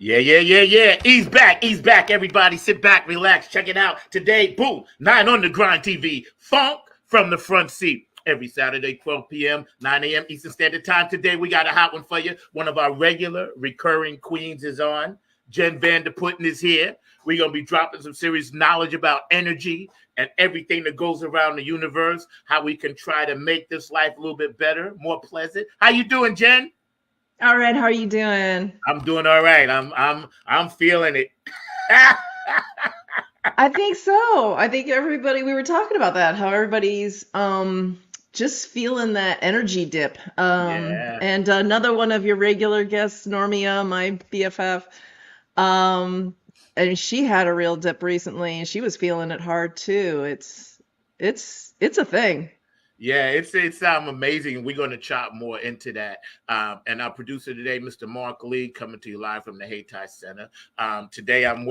Yeah. Ease back, everybody. Sit back, relax, check it out. Today, boom, 9 on the grind TV. Funk from the front seat. Every Saturday, 12 p.m., 9 a.m. Eastern Standard Time. Today, we got a hot one for you. One of our regular recurring queens is on. Jen Vanderputten is here. We're going to be dropping some serious knowledge about energy and everything that goes around the universe, how we can try to make this life a little bit better, more pleasant. How you doing, Jen? All right, how are you doing? I'm doing all right. I'm feeling it. I think so. I think everybody we were talking about that, how everybody's just feeling that energy dip. Yeah. And another one of your regular guests, Normia, my BFF, and she had a real dip recently and she was feeling it hard too. It's a thing. Yeah, it's amazing. We're going to chop more into that. And our producer today, Mr. Mark Lee, coming to you live from the Hayti Center. Today I'm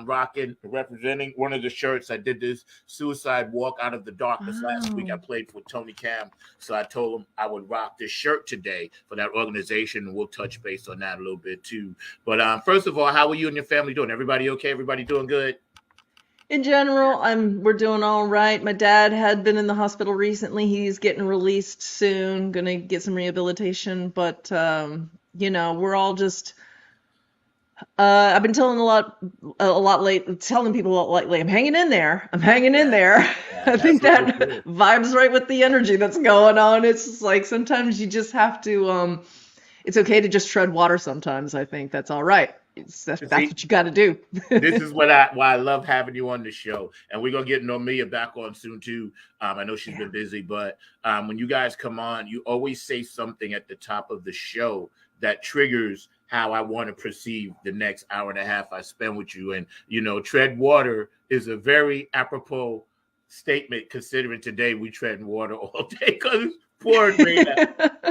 rocking, representing one of the shirts. I did this suicide walk out of the darkness last week. I Wow. played for Tony Cam, so I told him I would rock this shirt today for that organization, and we'll touch base on that a little bit too. But first of all, how are you and your family doing? Everybody okay? Everybody doing good? In general, we're doing all right. My dad had been in the hospital recently. He's getting released soon, gonna get some rehabilitation, but we're all just I've been telling people a lot lately, I'm hanging in there. I'm hanging in Yeah, there. yeah, I that's think real that good. vibes right with the energy that's going on. It's just like sometimes you just have to it's okay to just tread water sometimes. I think that's all right. That's See, what you got to do. this is why I love having you on the show, and we're gonna get Normia back on soon too. I know she's Yeah. been busy, but when you guys come on, you always say something at the top of the show that triggers how I want to perceive the next hour and a half I spend with you. And tread water is a very apropos statement considering today we tread water all day because it's pouring rain.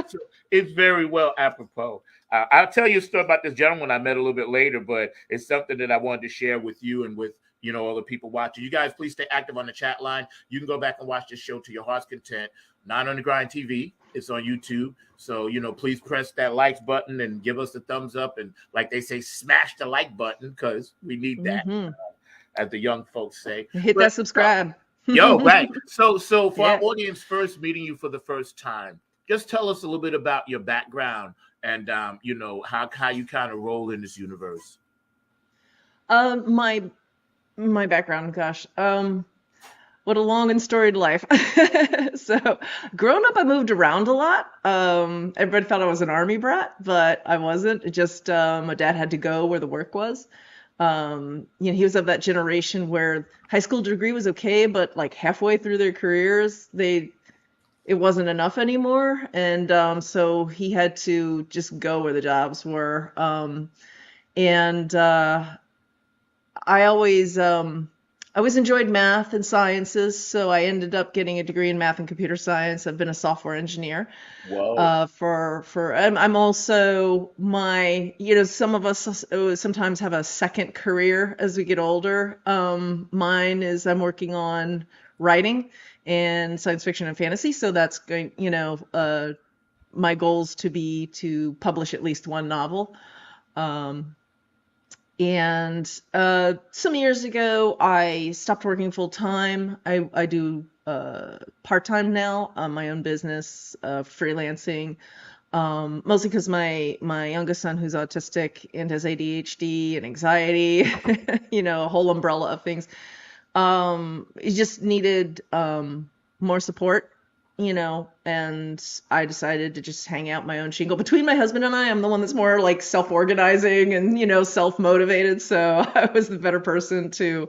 So it's very well apropos. I'll tell you a story about this gentleman I met a little bit later, but it's something that I wanted to share with you and with all the people watching. You guys, please stay active on the chat line. You can go back and watch this show to your heart's content. Not on the grind TV. It's on YouTube. So please press that likes button and give us a thumbs up. And like they say, smash the like button because we need that, Hmm. as the young folks say. Hit But that subscribe. yo, right. So for our Yeah. audience first meeting you for the first time, just tell us a little bit about your background and how you kind of roll in this universe. My background, gosh. What a long and storied life. So, growing up, I moved around a lot. Everybody thought I was an army brat, but I wasn't. It just my dad had to go where the work was. He was of that generation where high school degree was okay, but like halfway through their careers, it wasn't enough anymore, and so he had to just go where the jobs were. And I always enjoyed math and sciences, so I ended up getting a degree in math and computer science. I've been a software engineer Whoa. I'm also some of us sometimes have a second career as we get older. Mine is I'm working on writing and science fiction and fantasy, so that's going, my goals to be to publish at least one novel. Um, and some years ago, I stopped working full time. I do part time now on my own business, freelancing. Mostly because my youngest son, who's autistic and has ADHD and anxiety, a whole umbrella of things. He just needed more support, and I decided to just hang out my own shingle. Between my husband and I'm the one that's more like self-organizing and, self-motivated. So I was the better person to,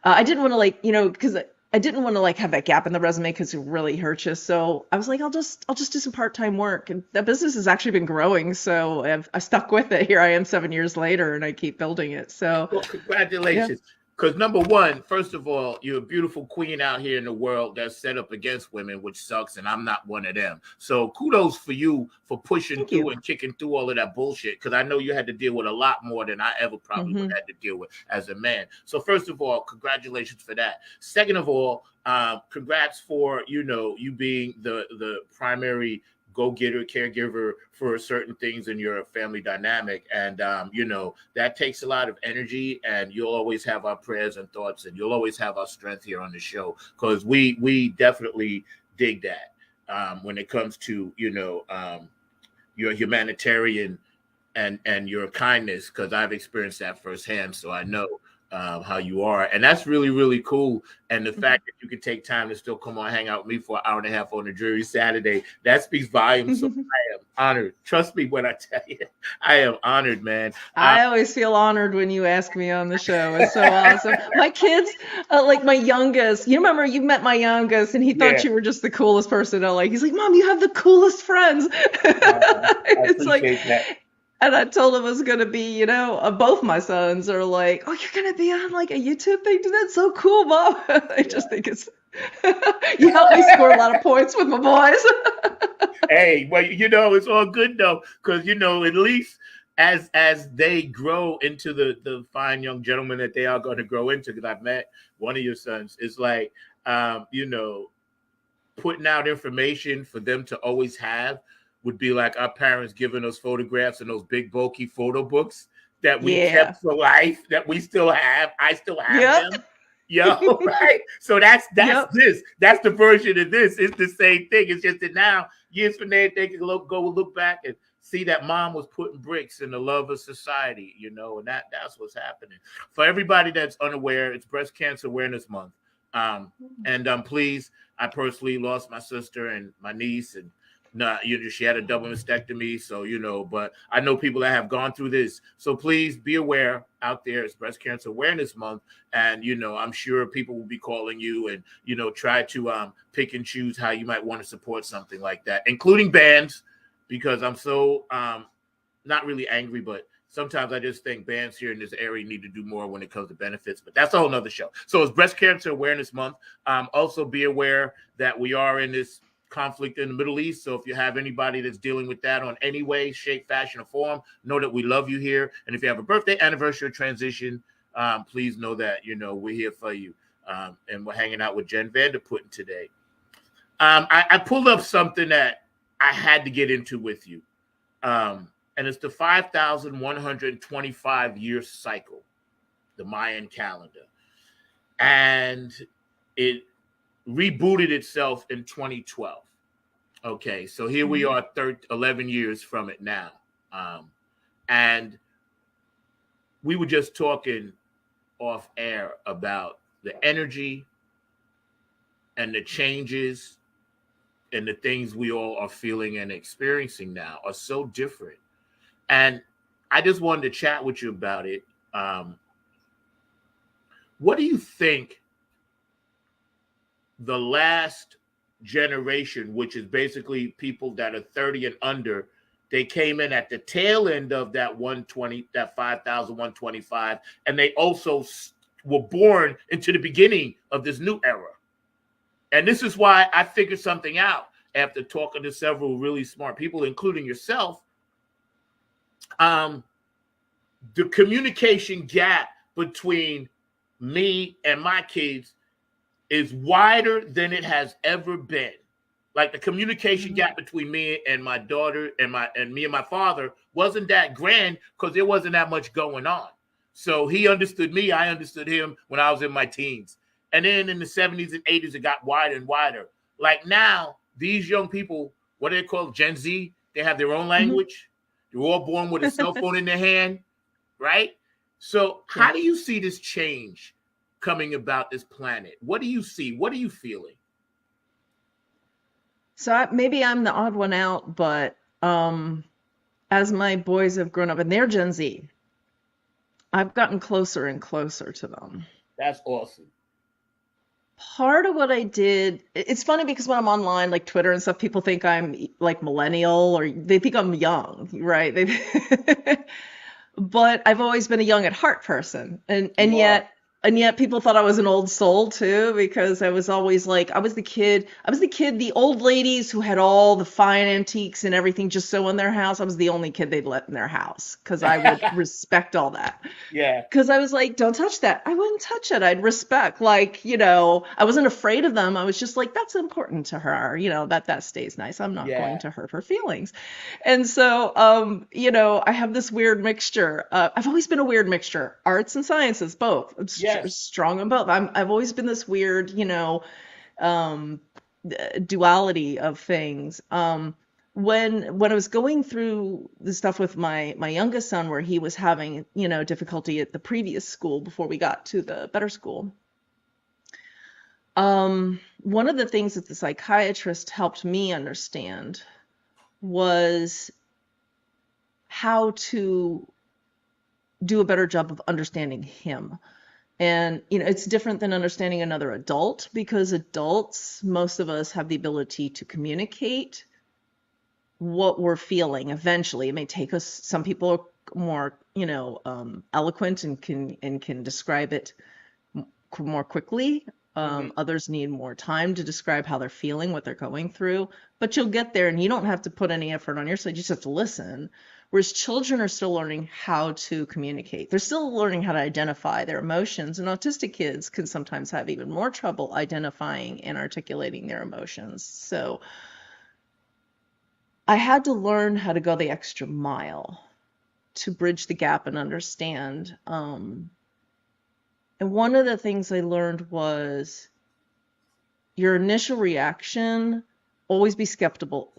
I didn't want to because I didn't want to have that gap in the resume because it really hurts you. So I was like, I'll just do some part-time work. And that business has actually been growing. So I stuck with it. Here I am 7 years later and I keep building it. So Well, yeah. congratulations. Because number one, first of all, you're a beautiful queen out here in the world that's set up against women, which sucks, and I'm not one of them. So kudos for you for pushing Thank you. through and kicking through all of that bullshit. Because I know you had to deal with a lot more than I ever probably would Hmm. have had to deal with as a man. So first of all, congratulations for that. Second of all, congrats for you being the primary go-getter, caregiver for certain things in your family dynamic. And, that takes a lot of energy, and you'll always have our prayers and thoughts, and you'll always have our strength here on the show, because we definitely dig that when it comes to, your humanitarian and your kindness, because I've experienced that firsthand. So I know how you are. And that's really, really cool. And the fact that you can take time to still come on, hang out with me for an hour and a half on a dreary Saturday, that speaks volumes. So I am honored. Trust me when I tell you, I am honored, man. I always feel honored when you ask me on the show. It's so awesome. My kids, like my youngest, you remember you met my youngest, and he thought you were just the coolest person in LA. He's like, Mom, you have the coolest friends. I appreciate that. And I told him it was going to be, both my sons are like, oh, you're going to be on like a YouTube thing? That's so cool, Mom. I just think it's, you help me score a lot of points with my boys. Hey, well, it's all good though, because, at least as they grow into the fine young gentlemen that they are going to grow into, because I've met one of your sons, it's like, putting out information for them to always have would be like our parents giving us photographs in those big bulky photo books that we kept for life, that we still have. I still have them. Right? So that's this. That's the version of this. It's the same thing. It's just that now, years from there, they can go look back and see that Mom was putting bricks in the love of society, and that's what's happening. For everybody that's unaware, it's Breast Cancer Awareness Month. And please, I personally lost my sister and my niece, and she had a double mastectomy. So, but I know people that have gone through this. So please be aware out there. It's Breast Cancer Awareness Month. And, I'm sure people will be calling you and, try to pick and choose how you might want to support something like that, including bands, because I'm so not really angry, but sometimes I just think bands here in this area need to do more when it comes to benefits, but that's a whole nother show. So it's Breast Cancer Awareness Month. Also be aware that we are in this conflict in the Middle East. So if you have anybody that's dealing with that on any way, shape, fashion, or form, know that we love you here. And if you have a birthday, anniversary, or transition, please know that, we're here for you. And we're hanging out with Jen Vanderputten today. I pulled up something that I had to get into with you. And it's the 5,125 year cycle, the Mayan calendar. And it rebooted itself in 2012. Okay, so here we are 11 years from it now. And we were just talking off air about the energy and the changes and the things we all are feeling and experiencing now are so different. And I just wanted to chat with you about it. What do you think the last generation, which is basically people that are 30 and under, they came in at the tail end of that 5,125, and they also were born into the beginning of this new era. And this is why I figured something out after talking to several really smart people, including yourself. The communication gap between me and my kids is wider than it has ever been. Like the communication gap between me and my daughter and me and my father wasn't that grand because there wasn't that much going on. So he understood me, I understood him when I was in my teens. And then in the 70s and 80s, it got wider and wider. Like now, these young people, what do they call Gen Z? They have their own language. They're all born with a cell phone in their hand, right? So how do you see this change coming about this planet? What do you see? What are you feeling? So maybe I'm the odd one out, but as my boys have grown up and they're Gen Z, I've gotten closer and closer to them. That's awesome. Part of what I did, it's funny because when I'm online, like Twitter and stuff, people think I'm like millennial or they think I'm young, right? But I've always been a young at heart person. And yet And yet people thought I was an old soul too, because I was always like, I was the kid, the old ladies who had all the fine antiques and everything just so in their house. I was the only kid they'd let in their house because I would respect all that. Yeah. Because I was like, don't touch that. I wouldn't touch it. I'd respect, like, I wasn't afraid of them. I was just like, that's important to her, that stays nice. I'm not going Yeah. to hurt her feelings. And so, I have this weird mixture. I've always been a weird mixture, arts and sciences, both. I'm Yes. strong on both. I've always been this weird, um, duality of things. When I was going through the stuff with my youngest son, where he was having difficulty at the previous school before we got to the better school, one of the things that the psychiatrist helped me understand was how to do a better job of understanding him. And, it's different than understanding another adult, because adults, most of us, have the ability to communicate what we're feeling. Eventually, it may take us, some people are more, eloquent and can describe it more quickly. Hmm. Others need more time to describe how they're feeling, what they're going through. But you'll get there, and you don't have to put any effort on your side. You just have to listen. Whereas children are still learning how to communicate. They're still learning how to identify their emotions. And autistic kids can sometimes have even more trouble identifying and articulating their emotions. So I had to learn how to go the extra mile to bridge the gap and understand. And one of the things I learned was your initial reaction, always be skeptical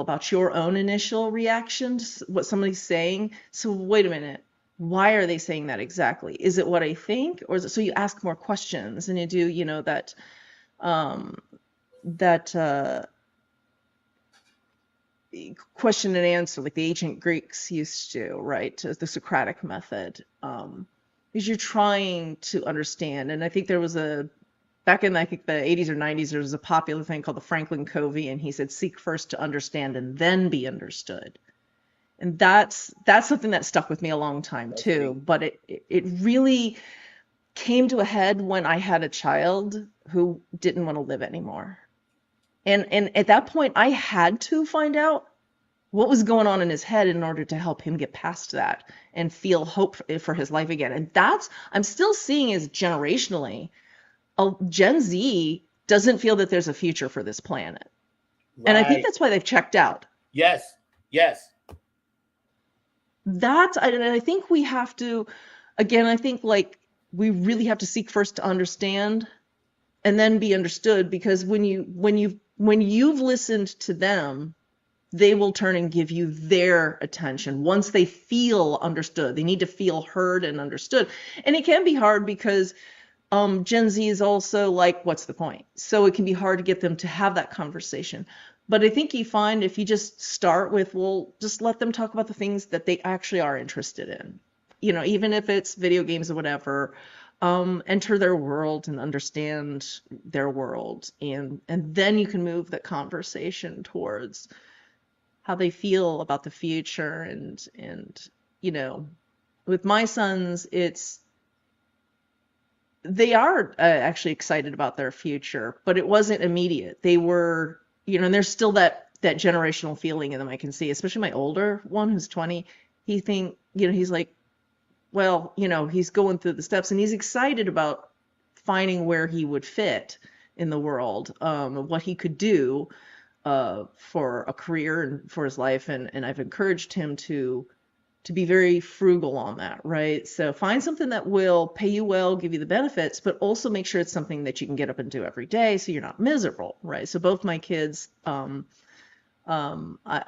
about your own initial reaction to what somebody's saying. So wait a minute, why are they saying that exactly? Is it what I think, or is it? So you ask more questions, and you do, um, that question and answer, like the ancient Greeks used to, right? The Socratic method. Is you're trying to understand. And I think there was back in, I think, the 80s or 90s, there was a popular thing called the Franklin Covey, and he said, seek first to understand and then be understood. And that's something that stuck with me a long time That's too. deep. But it really came to a head when I had a child who didn't want to live anymore. And at that point, I had to find out what was going on in his head in order to help him get past that and feel hope for his life again. And I'm still seeing is generationally, Gen Z doesn't feel that there's a future for this planet. And I think Right. that's why they've checked out. Yes. Yes. And I think we have to, again, I think, like, we really have to seek first to understand and then be understood, because when you've listened to them, they will turn and give you their attention once they feel understood. They need to feel heard and understood. And it can be hard because Gen Z is also like, what's the point? So it can be hard to get them to have that conversation. But I think you find if you just start with, well, just let them talk about the things that they actually are interested in, even if it's video games or whatever, enter their world and understand their world. And then you can move the conversation towards how they feel about the future. And with my sons, they are actually excited about their future, but it wasn't immediate. They were, and there's still that generational feeling in them. I can see, especially my older one who's 20. He's like, well, he's going through the steps, and he's excited about finding where he would fit in the world, what he could do for a career and for his life. And I've encouraged him to be very frugal on that, right? So find something that will pay you well, give you the benefits, but also make sure it's something that you can get up and do every day so you're not miserable, right? So both my kids, I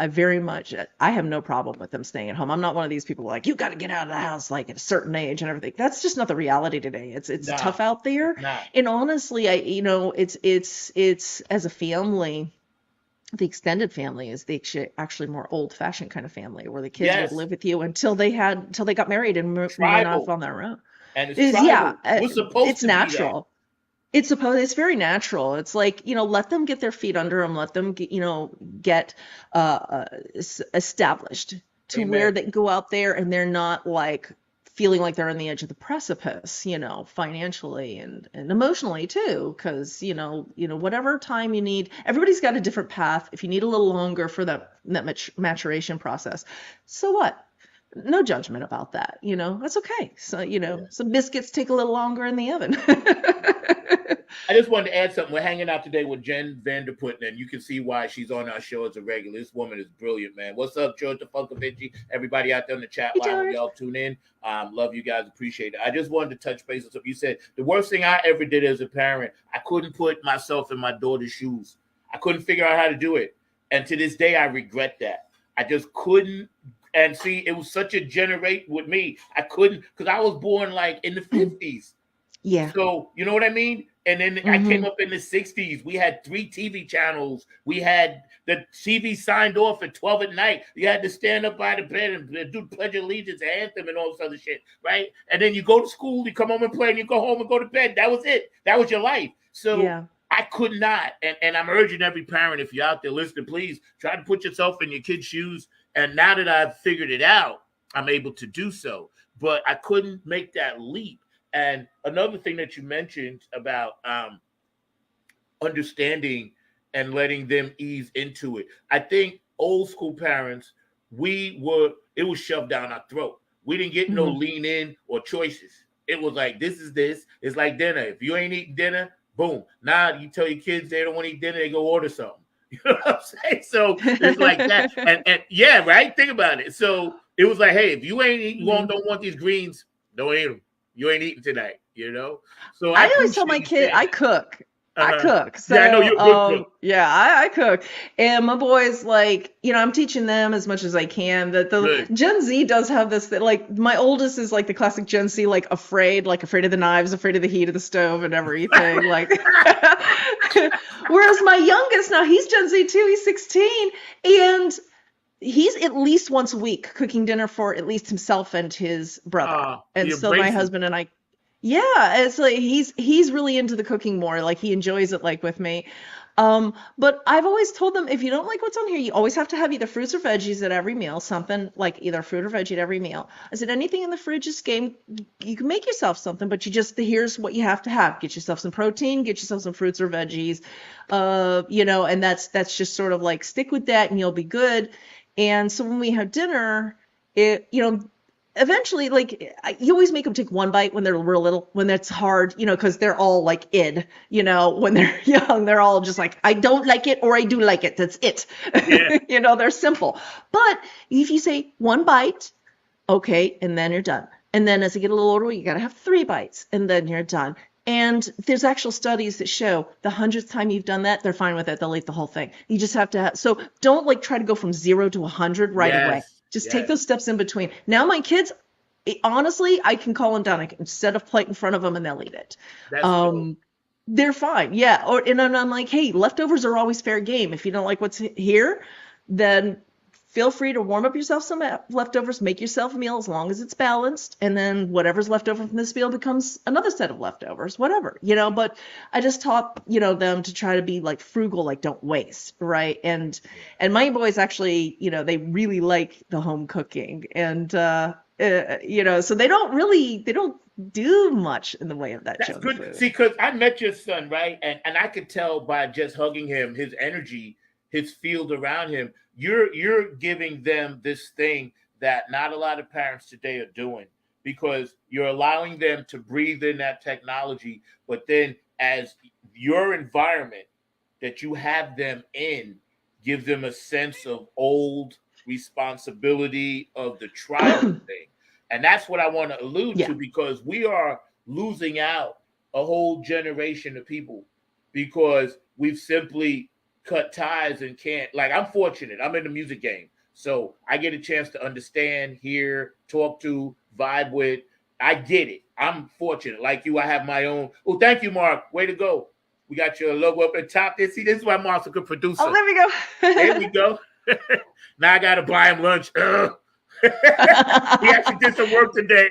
very much, I have no problem with them staying at home. I'm not one of these people like, you got to get out of the house like at a certain age and everything. That's just not the reality today. It's Nah. tough out there. It's not. And honestly, it's as a family, the extended family is the actually more old-fashioned kind of family, where the kids would Yes. live with you until they got married and went off Tribal. on their own. And it's Is Yeah, tribal. We're supposed it's to be that. natural. It's very natural. It's like, let them get their feet under them, let them get established to where Amen. they go out there and they're not like feeling like they're on the edge of the precipice, financially and emotionally too, because whatever time you need, everybody's got a different path. If you need a little longer for that maturation process, so what? No judgment about that. That's okay. So, Yeah. some biscuits take a little longer in the oven. I just wanted to add something. We're hanging out today with Jen Vanderputten, and you can see why she's on our show as a regular. This woman is brilliant, man. What's up, George Funkovici? Everybody out there in the chat Hey, line, when George. y'all tune in. Love you guys. Appreciate it. I just wanted to touch base on something you said. The worst thing I ever did as a parent, I couldn't put myself in my daughter's shoes. I couldn't figure out how to do it. And to this day, I regret that. I just couldn't. And see, it was such a generate with me. I couldn't, because I was born like in the 50s. Yeah. So, you know what I mean? And then I came up in the 60s. We had 3 TV channels. We had the TV signed off at 12 at night. You had to stand up by the bed and do Pledge of Allegiance, anthem, and all this other shit, right? And then you go to school, you come home and play, and you go home and go to bed. That was it. That was your life. So Yeah. I could not. And I'm urging every parent, if you're out there listening, please try to put yourself in your kid's shoes. And now that I've figured it out, I'm able to do so. But I couldn't make that leap. And another thing that you mentioned about understanding and letting them ease into it. I think old school parents, it was shoved down our throat. We didn't get no lean in or choices. It was like, this is this. It's like dinner. If you ain't eating dinner, boom. Now you tell your kids they don't want to eat dinner, they go order something. You know what I'm saying? So it's like that. And yeah, right? Think about it. So it was like, hey, if you ain't eating, don't want these greens, don't eat them. You ain't eating tonight, So I always tell my kid I cook. I cook. So, yeah, I know you're a good cook. Yeah, I cook. And my boys, like, I'm teaching them as much as I can. That the Gen Z does have this, like, my oldest is like the classic Gen Z, like afraid of the knives, afraid of the heat of the stove and everything. Like, whereas my youngest, now he's Gen Z too, he's 16. And he's at least once a week cooking dinner for at least himself and his brother. And so my husband and I, it's like he's really into the cooking more. Like he enjoys it, like with me. But I've always told them, if you don't like what's on here, you always have to have either fruits or veggies at every meal, something like either fruit or veggie at every meal. I said, anything in the fridge is game. You can make yourself something, but here's what you have to have. Get yourself some protein, get yourself some fruits or veggies, and that's just sort of like stick with that and you'll be good. And so when we have dinner, eventually, like, you always make them take one bite when they're real little, when it's hard, because they're all like when they're young, they're all just like, I don't like it or I do like it. That's it. Yeah. They're simple. But if you say one bite, okay, and then you're done. And then as they get a little older, you got to have 3 bites and then you're done. And there's actual studies that show the 100th time you've done that, they're fine with it. They'll eat the whole thing. You just have to so don't like try to go from 0 to 100 right away. Just take those steps in between. Now my kids, honestly, I can call them down. I can set a plate in front of them and they'll eat it. That's cool. They're fine. Yeah. And I'm like, hey, leftovers are always fair game. If you don't like what's here, then feel free to warm up yourself some leftovers, make yourself a meal as long as it's balanced. And then whatever's left over from this meal becomes another set of leftovers, whatever, but I just taught, them to try to be like frugal, like don't waste. Right. And my boys actually, they really like the home cooking and, so they don't do much in the way of that. That's good. Food. See, because I met your son, right? And I could tell by just hugging him, his energy, his field around him. You're giving them this thing that not a lot of parents today are doing, because you're allowing them to breathe in that technology. But then as your environment that you have them in gives them a sense of old responsibility of the trial thing. And that's what I want to allude to, because we are losing out a whole generation of people because we've simply cut ties and can't. Like, I'm fortunate. I'm in the music game. So I get a chance to understand, hear, talk to, vibe with. I get it. I'm fortunate. Like you, I have my own. Oh, thank you, Mark. Way to go. We got your logo up at the top there. See, this is why Mark's a good producer. Oh, there we go. There we go. Now I got to buy him lunch. He actually did some work today.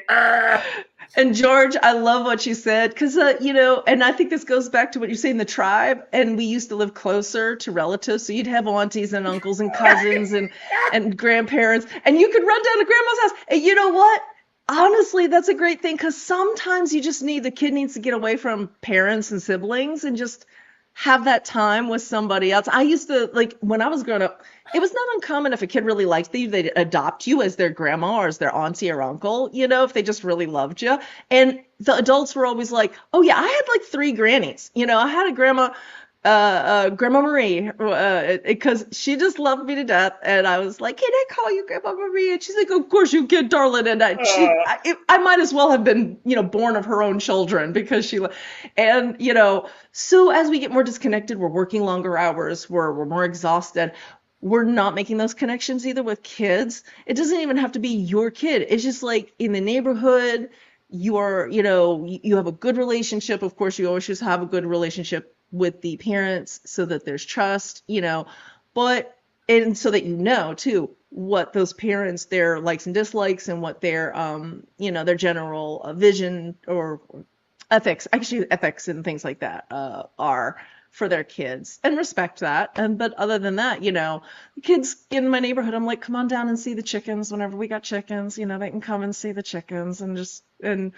And George, I love what you said, because, and I think this goes back to what you say in the tribe. And we used to live closer to relatives. So you'd have aunties and uncles and cousins and grandparents. And you could run down to grandma's house. And you know what? Honestly, that's a great thing because sometimes the kid needs to get away from parents and siblings and just have that time with somebody else. I used to, like, when I was growing up, it was not uncommon if a kid really liked you, they'd adopt you as their grandma or as their auntie or uncle, if they just really loved you. And the adults were always like, oh, yeah, I had like three grannies. I had a Grandma Marie, because she just loved me to death, and I was like, "Can I call you Grandma Marie?" And she's like, "Of course you can, darling." And I might as well have been, born of her own children because and so as we get more disconnected, we're working longer hours, we're more exhausted. We're not making those connections either with kids. It doesn't even have to be your kid. It's just like in the neighborhood, you have a good relationship. Of course, you always just have a good relationship with the parents so that there's trust, but, and so that too, what those parents, their likes and dislikes and what their general vision or ethics and things like that are for their kids, and respect that. But other than that, the kids in my neighborhood, I'm like, come on down and see the chickens whenever we got chickens, they can come and see the chickens and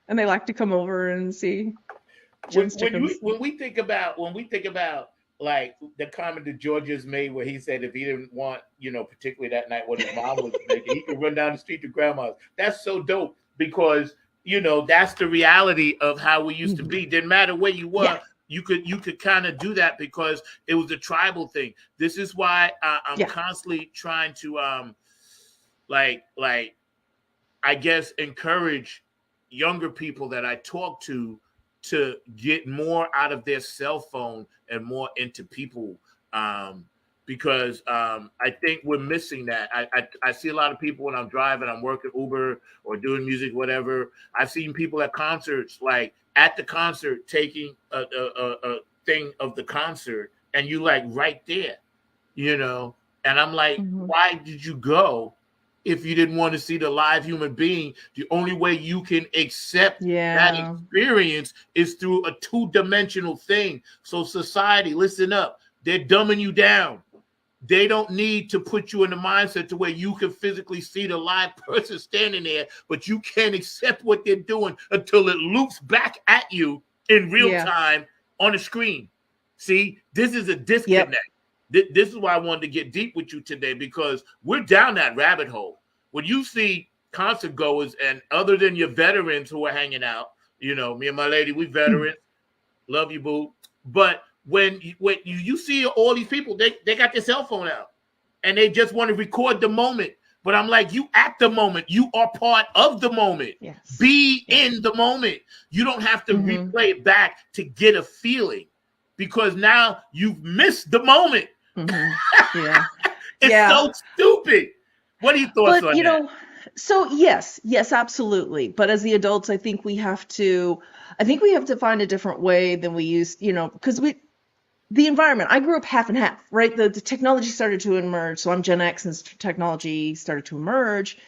they like to come over and see when Jen's when chickens. you when we think about like the comment that George just made, where he said if he didn't want, particularly that night what his mom was making, he could run down the street to grandma's. That's so dope because that's the reality of how we used to Mhm. be. Didn't matter where you Yeah, were, you could kind of do that because it was a tribal thing. This is why I'm yeah, constantly trying to like I guess encourage younger people that I talk to get more out of their cell phone and more into people, because I think we're missing that. I see a lot of people when I'm driving, I'm working Uber or doing music, whatever. I've seen people at concerts, like at the concert, taking a thing of the concert, and you like right there, you know. And I'm like, hmm, why did you go if you didn't want to see the live human being? The only way you can accept that yeah, experience is through a two-dimensional thing. So society, listen up. They're dumbing you down. They don't need to put you in the mindset to where you can physically see the live person standing there, but you can't accept what they're doing until it loops back at you in real yeah, time on the screen. See, this is a yep, disconnect. This is why I wanted to get deep with you today, because we're down that rabbit hole. When you see concert goers, and other than your veterans who are hanging out, me and my lady, we veterans, love you, boo. But when you see all these people, they got their cell phone out and they just want to record the moment. But I'm like, you at the moment, you are part of the moment. yes, Be yeah, in the moment. You don't have to hmm, replay it back to get a feeling, because now you've missed the moment. hmm, yeah, It's yeah. so stupid. What are your thoughts But on that? so yes, absolutely. But as the adults, I think we have to find a different way than we used, because the environment. I grew up half and half, right? The technology started to emerge. So I'm Gen X, and technology started to emerge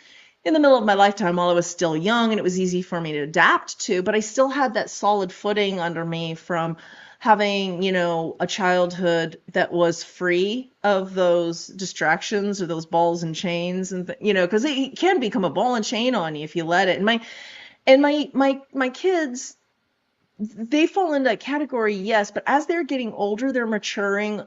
in the middle of my lifetime while I was still young, and it was easy for me to adapt to. But I still had that solid footing under me from having, a childhood that was free of those distractions or those balls and chains, and because it can become a ball and chain on you if you let it. And my kids, they fall into that category, yes, but as they're getting older, they're maturing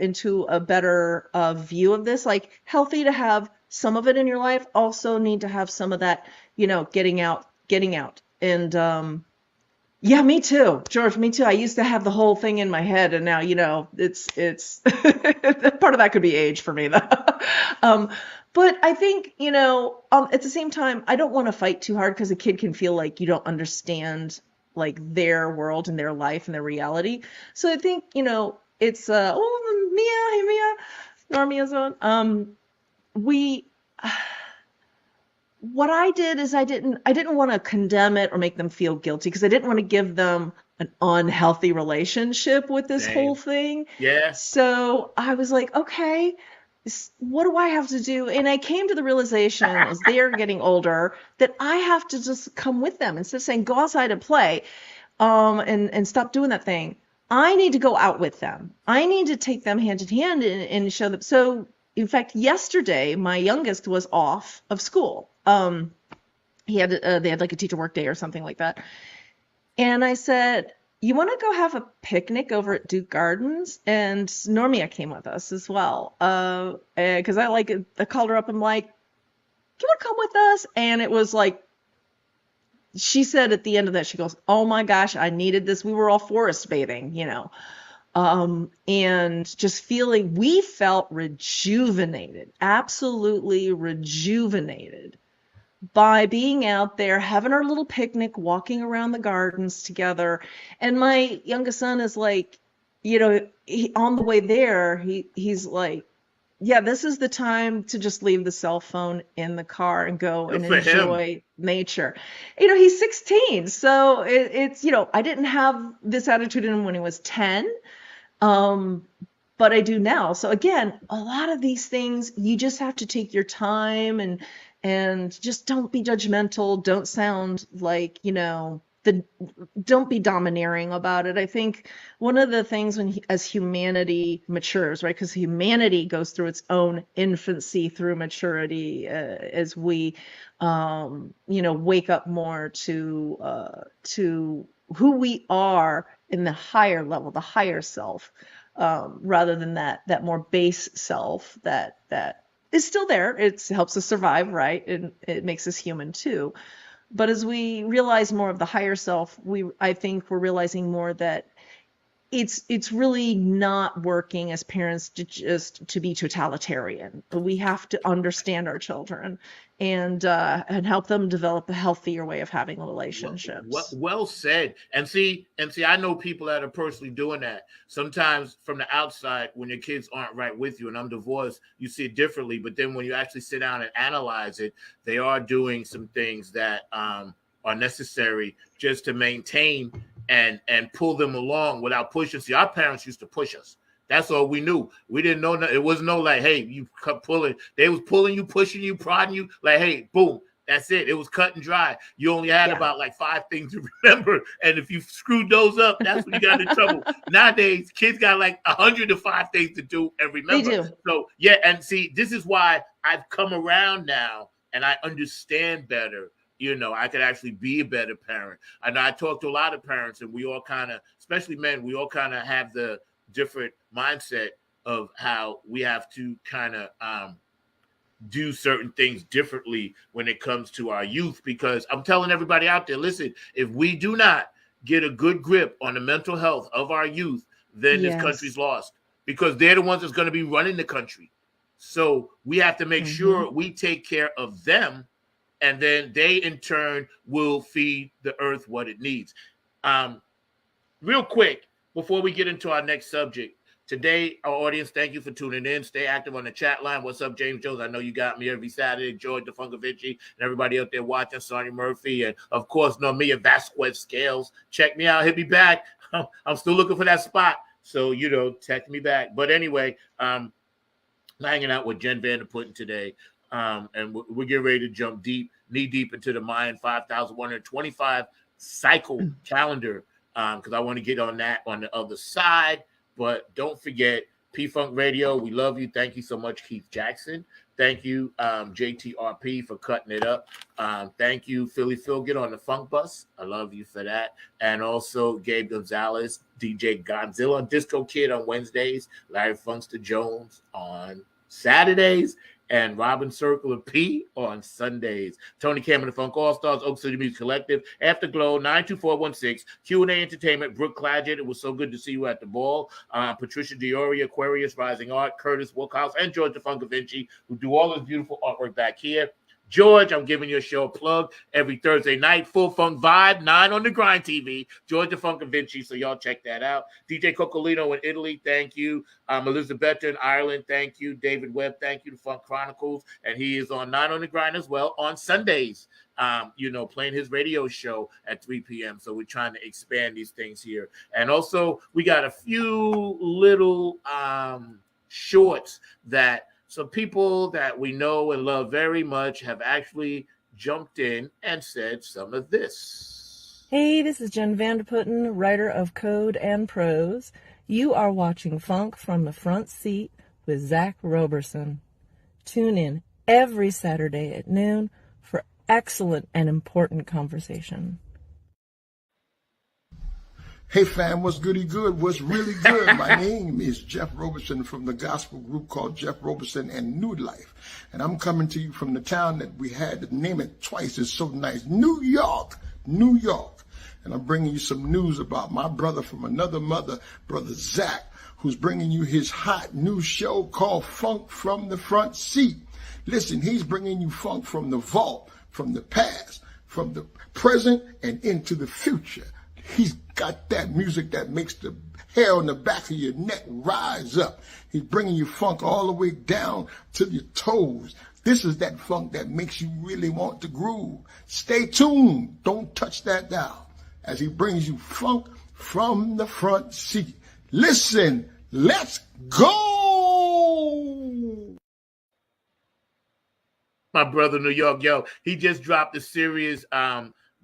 into a better view of this. Like, healthy to have some of it in your life, also need to have some of that, getting out. And yeah, me too, George, me too. I used to have the whole thing in my head, and now, it's part of that could be age for me, though. um, but I think, at the same time, I don't want to fight too hard because a kid can feel like you don't understand like their world and their life and their reality. So I think, it's Mia, hey Mia, Normia's on. We What I did is I didn't want to condemn it or make them feel guilty because I didn't want to give them an unhealthy relationship with this whole Same. thing. Yeah. So I was like, okay, what do I have to do? And I came to the realization as they are getting older that I have to just come with them instead of saying go outside and play, and stop doing that thing. I need to go out with them. I need to take them hand in hand and show them. So, in fact, yesterday my youngest was off of school. they had like a teacher work day or something like that. And I said, you want to go have a picnic over at Duke Gardens? And Normia came with us as well. Because I called her up. I'm like, you want to come with us? And it was like, she said at the end of that, she goes, oh my gosh, I needed this. We were all forest bathing, and just we felt rejuvenated, absolutely rejuvenated by being out there, having our little picnic, walking around the gardens together. And my youngest son is like, on the way there, he's like, yeah, this is the time to just leave the cell phone in the car and go Good and for him. enjoy nature. He's 16, so it's, I didn't have this attitude in him when he was 10, um, but I do now. So again, a lot of these things, you just have to take your time and just don't be judgmental. Don't sound like, don't be domineering about it. I think one of the things as humanity matures, right? Because humanity goes through its own infancy through maturity, as we, wake up more to who we are in the higher level, the higher self, rather than that more base self that is still there. It helps us survive, right? And it makes us human too. But as we realize more of the higher self, I think we're realizing more that it's really not working as parents to be totalitarian. We have to understand our children and help them develop a healthier way of having relationships. Well said. And see, I know people that are personally doing that. Sometimes from the outside, when your kids aren't right with you, and I'm divorced, you see it differently. But then when you actually sit down and analyze it, they are doing some things that are necessary just to maintain and pull them along without pushing. See, our parents used to push us. That's all we knew. We didn't know. It wasn't no like, hey, you cut pulling. They was pulling you, pushing you, prodding you. Like, hey, boom. That's it. It was cut and dry. You only had Yeah. about like 5 things to remember. And if you screwed those up, that's when you got in trouble. Nowadays, kids got like 105 things to do and remember. They do. So, yeah. And see, this is why I've come around now and I understand better. I could actually be a better parent. I know I talk to a lot of parents and we all kind of, especially men, we all kind of have the different mindset of how we have to kind of do certain things differently when it comes to our youth. Because I'm telling everybody out there, listen, if we do not get a good grip on the mental health of our youth, then this country's lost, because they're the ones that's going to be running the country. So we have to make sure we take care of them, and then they in turn will feed the earth what it needs. Real quick, before we get into our next subject, today, our audience, thank you for tuning in. Stay active on the chat line. What's up, James Jones? I know you got me every Saturday. George DeFunkovici and everybody out there watching, Sonia Murphy, and of course, Normia Vasquez Scales. Check me out. Hit me back. I'm still looking for that spot. So, text me back. But anyway, I'm hanging out with Jen Vanderputten today. And we're getting ready to jump knee deep into the Mayan 5,125 cycle calendar, because I want to get on that on the other side. But don't forget, P-Funk Radio, we love you. Thank you so much, Keith Jackson. Thank you, JTRP, for cutting it up. Thank you, Philly Phil, get on the Funk Bus. I love you for that. And also Gabe Gonzalez, DJ Godzilla, Disco Kid on Wednesdays, Larry Funkster Jones on Saturdays, and Robin Circle of P on Sundays. Tony Cameron, the Funk All-Stars, Oak City Music Collective, Afterglow, 92416, Q&A Entertainment, Brooke Clagett. It was so good to see you at the ball. Patricia Diori, Aquarius, Rising Art, Curtis Wookhouse, and George DeFunkovici, who do all this beautiful artwork back here. George, I'm giving you a show plug every Thursday night. Full Funk Vibe, 9 on the Grind TV. George DeFunkovici, so y'all check that out. DJ Coccolino in Italy, thank you. Elizabeth in Ireland, thank you. David Webb, thank you. The Funk Chronicles, and he is on 9 on the Grind as well on Sundays. Playing his radio show at 3 p.m. So we're trying to expand these things here. And also, we got a few little shorts that some people that we know and love very much have actually jumped in and said some of this. Hey, this is Jen Vanderputten, writer of Code and Prose. You are watching Funk from the Front Seat with Zach Roberson. Tune in every Saturday at noon for excellent and important conversation. Hey fam, what's goody good? What's really good? My name is Jeff Robertson from the gospel group called Jeff Robertson and New Life. And I'm coming to you from the town that we had to name it twice. It's so nice. New York, New York. And I'm bringing you some news about my brother from another mother, Brother Zach, who's bringing you his hot new show called Funk from the Front Seat. Listen, he's bringing you funk from the vault, from the past, from the present, and into the future. He's got that music that makes the hair on the back of your neck rise up. He's bringing you funk all the way down to your toes. This is that funk that makes you really want to groove. Stay tuned. Don't touch that dial as he brings you funk from the front seat. Listen, let's go. My brother New York, yo, he just dropped a serious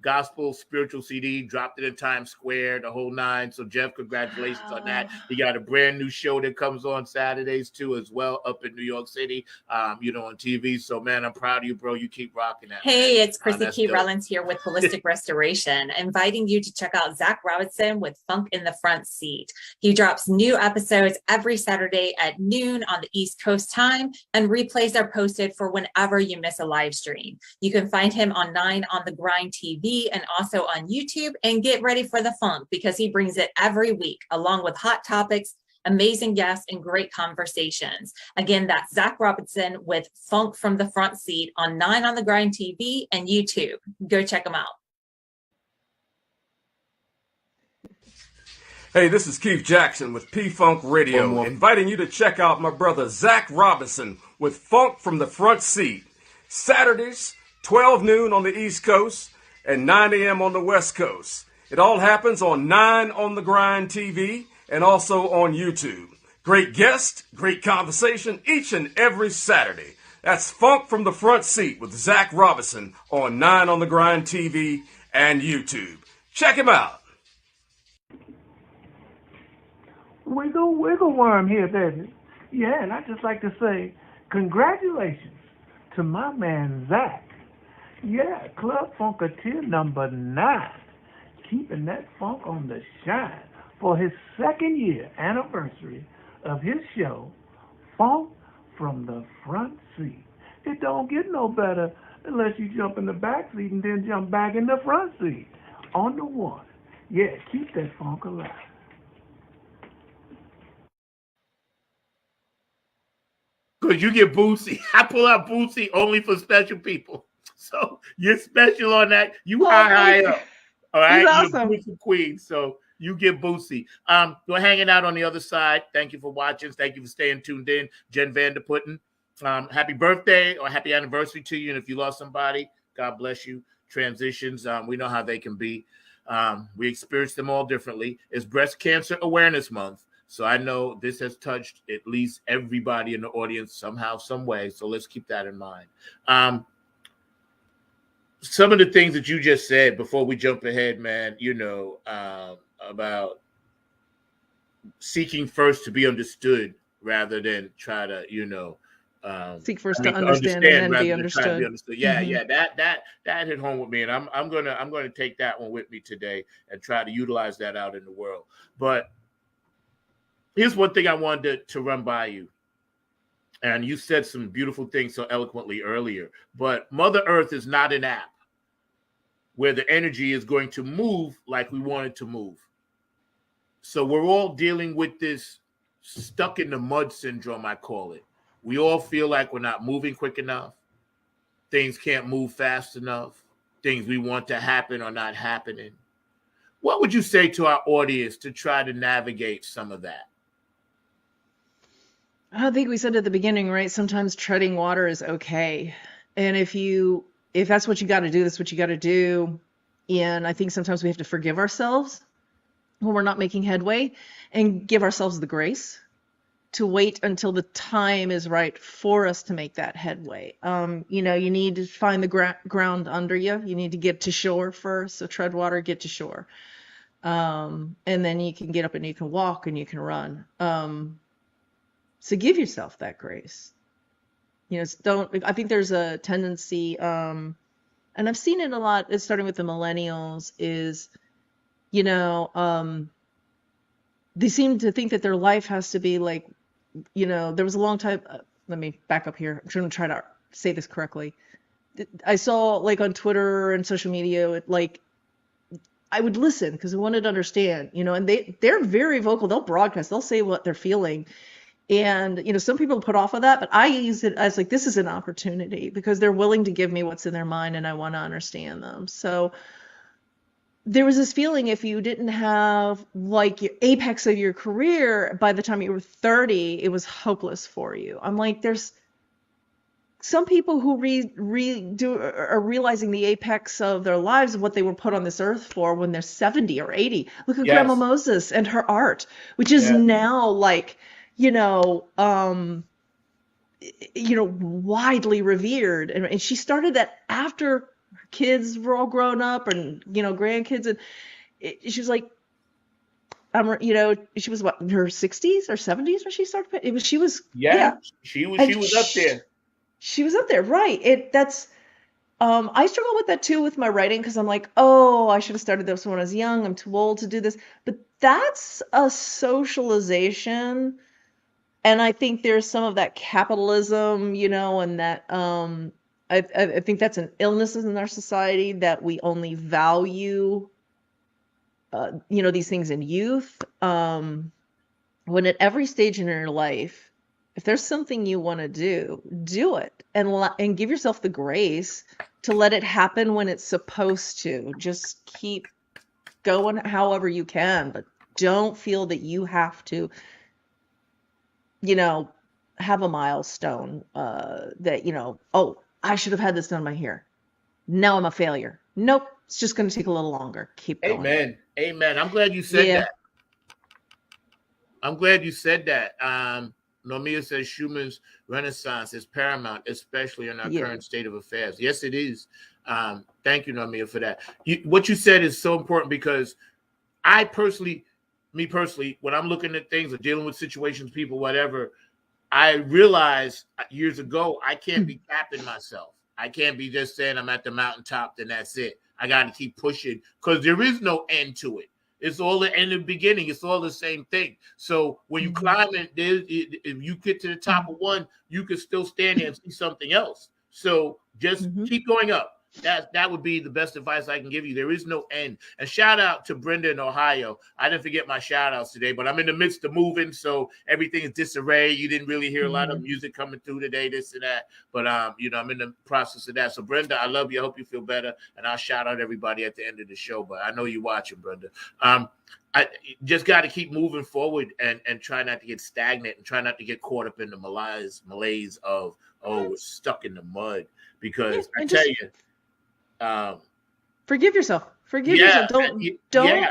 gospel spiritual CD, dropped it in Times Square, the whole nine. So Jeff, congratulations on that. He got a brand new show that comes on Saturdays too as well up in New York City, on TV. So man, I'm proud of you, bro. You keep rocking that. Hey, man. it's Chrissy Key Rollins here with Holistic Restoration, inviting you to check out Zach Robinson with Funk in the Front Seat. He drops new episodes every Saturday at noon on the East Coast time, and replays are posted for whenever you miss a live stream. You can find him on 9 on the Grind TV and also on YouTube, and get ready for the funk because he brings it every week along with hot topics, amazing guests, and great conversations. Again, that's Zach Robinson with Funk from the Front Seat on 9 on the Grind TV and YouTube. Go check him out. Hey, this is Keith Jackson with P-Funk Radio, inviting you to check out my brother Zach Robinson with Funk from the Front Seat. Saturdays, 12 noon on the East Coast and 9 a.m. on the West Coast. It all happens on 9 on the Grind TV and also on YouTube. Great guest, great conversation each and every Saturday. That's Funk from the Front Seat with Zach Robinson on 9 on the Grind TV and YouTube. Check him out. Wiggle worm here, baby. Yeah, and I'd just like to say congratulations to my man Zach. Yeah, Club Funketeer number 9, keeping that funk on the shine for his 2nd year anniversary of his show, Funk from the Front Seat. It don't get no better unless you jump in the back seat and then jump back in the front seat on the one. Yeah, keep that funk alive. Because you get Bootsy. I pull out Bootsy only for special people. So you're special on that. You high up. All right. Awesome. You're Bootsy Queen. So you get Bootsy. We're hanging out on the other side. Thank you for watching. Thank you for staying tuned in. Jen Vanderputten. Happy birthday or happy anniversary to you. And if you lost somebody, God bless you. Transitions, we know how they can be. We experience them all differently. It's Breast Cancer Awareness Month. So I know this has touched at least everybody in the audience somehow, some way. So let's keep that in mind. Some of the things that you just said before we jump ahead, man, about seeking first to be understood rather than try to, seek first to understand and then be understood. Yeah, yeah, that hit home with me, and I'm gonna take that one with me today and try to utilize that out in the world. But here's one thing I wanted to run by you. And you said some beautiful things so eloquently earlier, but Mother Earth is not an app where the energy is going to move like we want it to move. So we're all dealing with this stuck in the mud syndrome, I call it. We all feel like we're not moving quick enough. Things can't move fast enough. Things we want to happen are not happening. What would you say to our audience to try to navigate some of that? I think we said at the beginning, right? Sometimes treading water is okay. And if that's what you got to do, that's what you got to do. And I think sometimes we have to forgive ourselves when we're not making headway and give ourselves the grace to wait until the time is right for us to make that headway. You need to find the ground under you. You need to get to shore first. So tread water, get to shore. And then you can get up and you can walk and you can run. So give yourself that grace. I think there's a tendency, and and I've seen it a lot, it's starting with the millennials, is, they seem to think that their life has to be like, there was a long time, let me back up here. I'm going to try to say this correctly. I saw like on Twitter and social media, like I would listen because I wanted to understand, and they're very vocal. They'll broadcast, they'll say what they're feeling. And, some people put off of that, but I use it as like, this is an opportunity because they're willing to give me what's in their mind and I want to understand them. So there was this feeling if you didn't have like your apex of your career by the time you were 30, it was hopeless for you. I'm like, there's some people who are realizing the apex of their lives of what they were put on this earth for when they're 70 or 80. Look at Grandma Yes. Moses and her art, which is now like, widely revered. And she started that after her kids were all grown up and, grandkids. And she was like, she was what, in her 60s or 70s when she started. She was up there. She was up there, right? I struggle with that too with my writing because I'm like, oh, I should have started this when I was young. I'm too old to do this. But that's a socialization. And I think there's some of that capitalism, and that I think that's an illness in our society that we only value, these things in youth. When at every stage in your life, if there's something you want to do it and give yourself the grace to let it happen when it's supposed to. Just keep going however you can, but don't feel that you have to, have a milestone that, oh, I should have had this done by here. Now I'm a failure. Nope. It's just going to take a little longer. Keep going. Amen. I'm glad you said that. Nomia says Schumann's Renaissance is paramount, especially in our current state of affairs. Yes, it is. Thank you, Nomia, for that. What you said is so important because me personally, when I'm looking at things or dealing with situations, people, whatever, I realized years ago I can't be capping myself. I can't be just saying I'm at the mountaintop, then that's it. I got to keep pushing because there is no end to it. It's all in the beginning. It's all the same thing. So when you climb it, if you get to the top of one, you can still stand there and see something else. So just keep going up. That would be the best advice I can give you. There is no end. And shout out to Brenda in Ohio. I didn't forget my shout outs today, but I'm in the midst of moving, so everything is disarray. You didn't really hear a lot of music coming through today, this and that. But I'm in the process of that. So Brenda, I love you. I hope you feel better. And I'll shout out everybody at the end of the show. But I know you're watching, Brenda. I just got to keep moving forward and try not to get stagnant and try not to get caught up in the malaise of, we're stuck in the mud. Because I tell you, forgive yourself. Forgive yourself. Don't.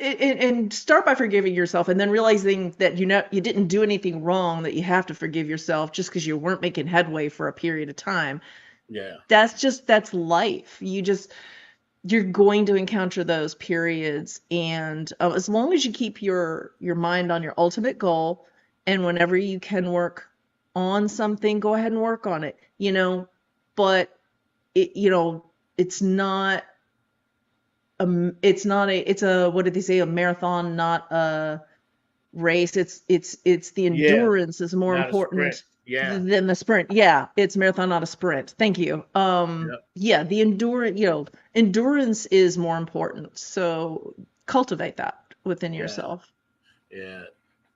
And start by forgiving yourself, and then realizing that you didn't do anything wrong. That you have to forgive yourself just because you weren't making headway for a period of time. Yeah, that's life. You're going to encounter those periods, and as long as you keep your mind on your ultimate goal, and whenever you can work on something, go ahead and work on it. But it's not a what did they say, a marathon, not a race. It's the endurance is more important than the sprint. It's marathon, not a sprint. Thank you. The endurance is more important, so cultivate that within yourself.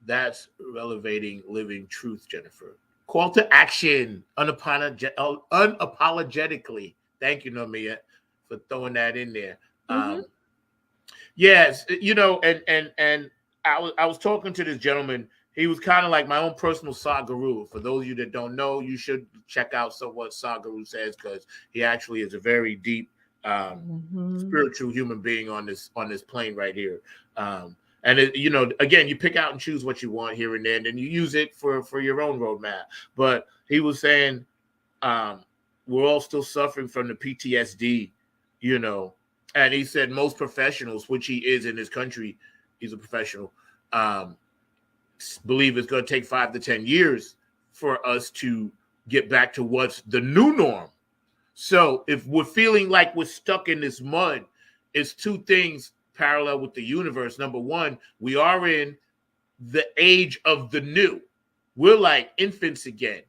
That's elevating living truth, Jennifer. Call to action unapologetically. Thank you, Nomia, for throwing that in there. Yes, and I was talking to this gentleman. He was kind of like my own personal Sagaru. For those of you that don't know, you should check out what Sagaru says, because he actually is a very deep spiritual human being on this plane right here. And again, you pick out and choose what you want here and there, and then you use it for your own roadmap. But he was saying, we're all still suffering from the PTSD, and he said most professionals, which he is in this country, he's a professional, believe it's going to take 5 to 10 years for us to get back to what's the new norm. So if we're feeling like we're stuck in this mud, it's two things parallel with the universe. Number one, we are in the age of the new. We're like infants again.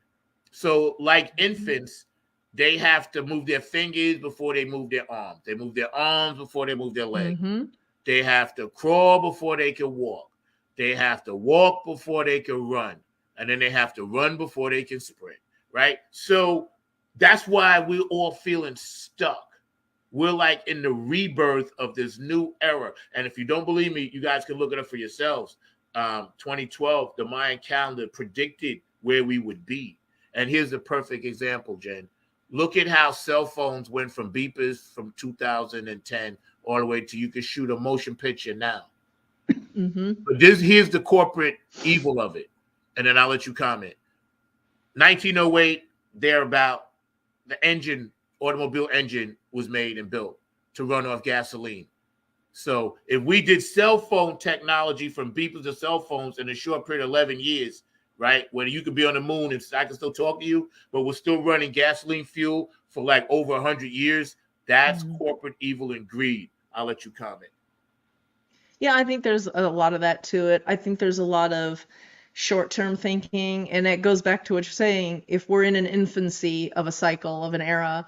So like infants, they have to move their fingers before they move their arms. They move their arms before they move their legs. Mm-hmm. They have to crawl before they can walk. They have to walk before they can run. And then they have to run before they can sprint, right? So that's why we're all feeling stuck. We're like in the rebirth of this new era. And if you don't believe me, you guys can look it up for yourselves. 2012, the Mayan calendar predicted where we would be. And here's the perfect example, Jen. Look at how cell phones went from beepers from 2010 all the way to you can shoot a motion picture now. Mm-hmm. But here's the corporate evil of it. And then I'll let you comment. 1908, thereabout, the automobile engine was made and built to run off gasoline. So if we did cell phone technology from beepers to cell phones in a short period of 11 years, right, where you could be on the moon and I can still talk to you, but we're still running gasoline fuel for like over 100 years, that's corporate evil and greed. I'll let you comment. Yeah, I think there's a lot of that to it. I think there's a lot of short-term thinking, and it goes back to what you're saying. If we're in an infancy of a cycle, of an era,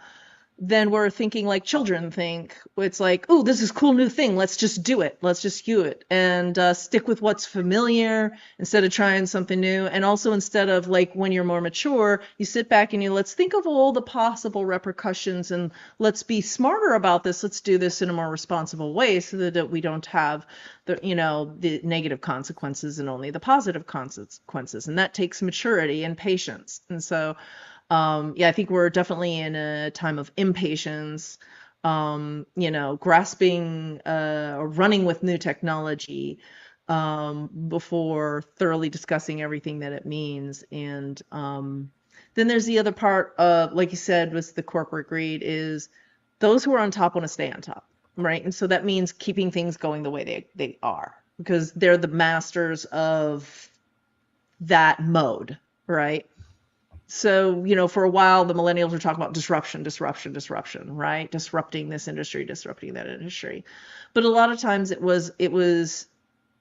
then we're thinking like children think. It's like, oh, this is a cool new thing. Let's just do it. Let's just do it and stick with what's familiar instead of trying something new. And also instead of like when you're more mature, you sit back and let's think of all the possible repercussions and let's be smarter about this. Let's do this in a more responsible way so that we don't have the negative consequences and only the positive consequences. And that takes maturity and patience. And so I think we're definitely in a time of impatience, grasping or running with new technology before thoroughly discussing everything that it means. And then there's the other part of, like you said, was the corporate greed is those who are on top want to stay on top, right? And so that means keeping things going the way they are because they're the masters of that mode, right? So, for a while, the millennials were talking about disruption, right? Disrupting this industry, disrupting that industry. But a lot of times it was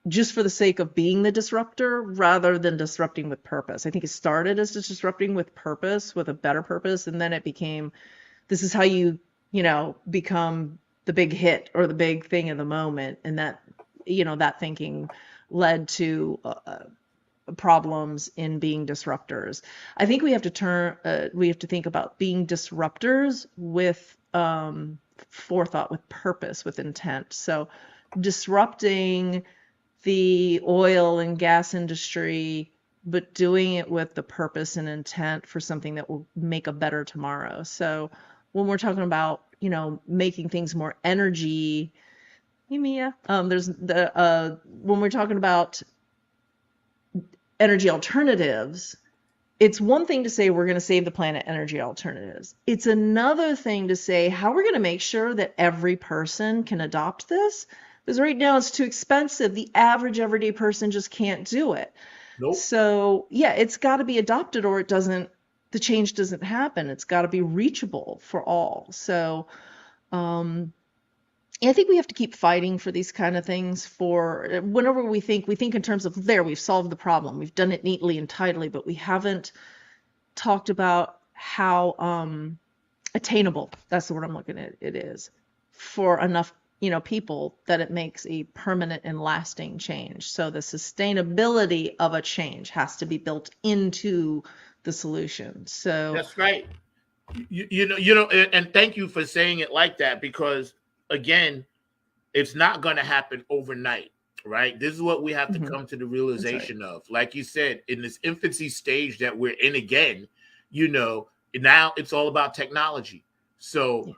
just for the sake of being the disruptor rather than disrupting with purpose. I think it started as just disrupting with purpose, with a better purpose. And then it became, this is how you, become the big hit or the big thing in the moment. And that, that thinking led to problems in being disruptors. I think we have to think about being disruptors with forethought, with purpose, with intent. So disrupting the oil and gas industry, but doing it with the purpose and intent for something that will make a better tomorrow. So when we're talking about, making things more energy, when we're talking about energy alternatives, it's one thing to say we're going to save the planet energy alternatives. It's another thing to say how we're going to make sure that every person can adopt this. Because right now it's too expensive. The average everyday person just can't do it. Nope. So it's got to be adopted or the change doesn't happen. It's got to be reachable for all. So I think we have to keep fighting for these kind of things for whenever we think in terms of we've solved the problem. We've done it neatly and tidily, but we haven't talked about how attainable, that's the word I'm looking at, it is for enough, people that it makes a permanent and lasting change. So the sustainability of a change has to be built into the solution. So that's right. And thank you for saying it like that because again, it's not going to happen overnight, right? This is what we have to come to the realization of. Like you said, in this infancy stage that we're in again, now it's all about technology. So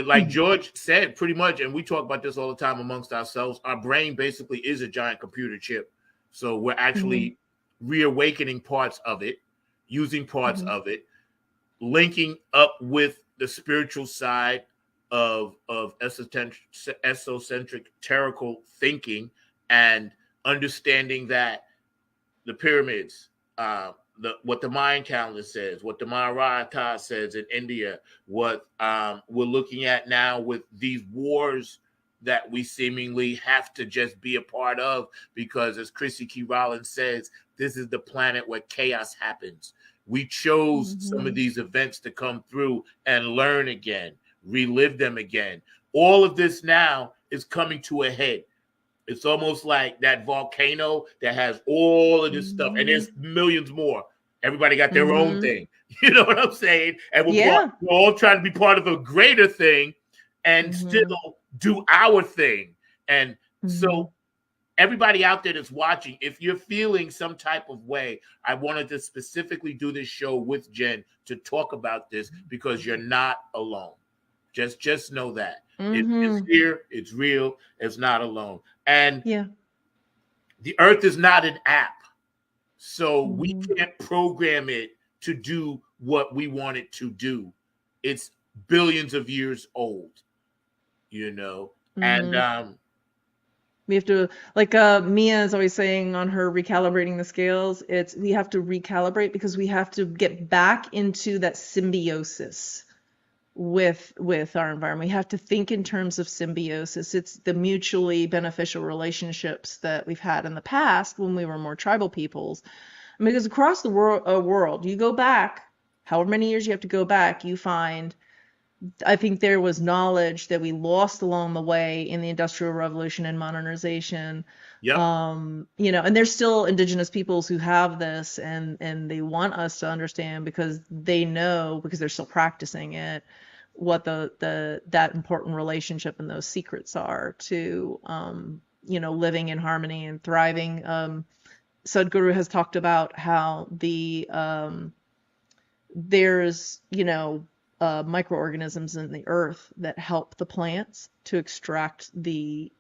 like George said, pretty much, and we talk about this all the time amongst ourselves, our brain basically is a giant computer chip. So we're actually reawakening parts of it, using parts of it, linking up with the spiritual side of esocentric thinking and understanding that the pyramids, what the Mayan calendar says, what the Maharata says in India, what we're looking at now with these wars that we seemingly have to just be a part of, because as Chrissy Key Rollins says, this is the planet where chaos happens. We chose some of these events to come through and learn again, relive them again. All of this now is coming to a head. It's almost like that volcano that has all of this stuff, and there's millions more. Everybody got their own thing. You know what I'm saying? And we're all trying to be part of a greater thing and still do our thing. And so everybody out there that's watching, if you're feeling some type of way, I wanted to specifically do this show with Jen to talk about this, because you're not alone. Just know that. It's here, it's real, it's not alone. And the earth is not an app. So we can't program it to do what we want it to do. It's billions of years old, you know. And we have to, like Mia is always saying on her recalibrating the scales, we have to recalibrate because we have to get back into that symbiosis with our environment. We have to think in terms of symbiosis. It's the mutually beneficial relationships that we've had in the past when we were more tribal peoples. I mean, because across the world, you go back, however many years you have to go back, you find, I think there was knowledge that we lost along the way in the Industrial Revolution and modernization. You know, and there's still indigenous peoples who have this, and they want us to understand, because they know, because they're still practicing it, what that important relationship and those secrets are to you know, living in harmony and thriving. Sadhguru has talked about how there's, you know, microorganisms in the earth that help the plants to extract the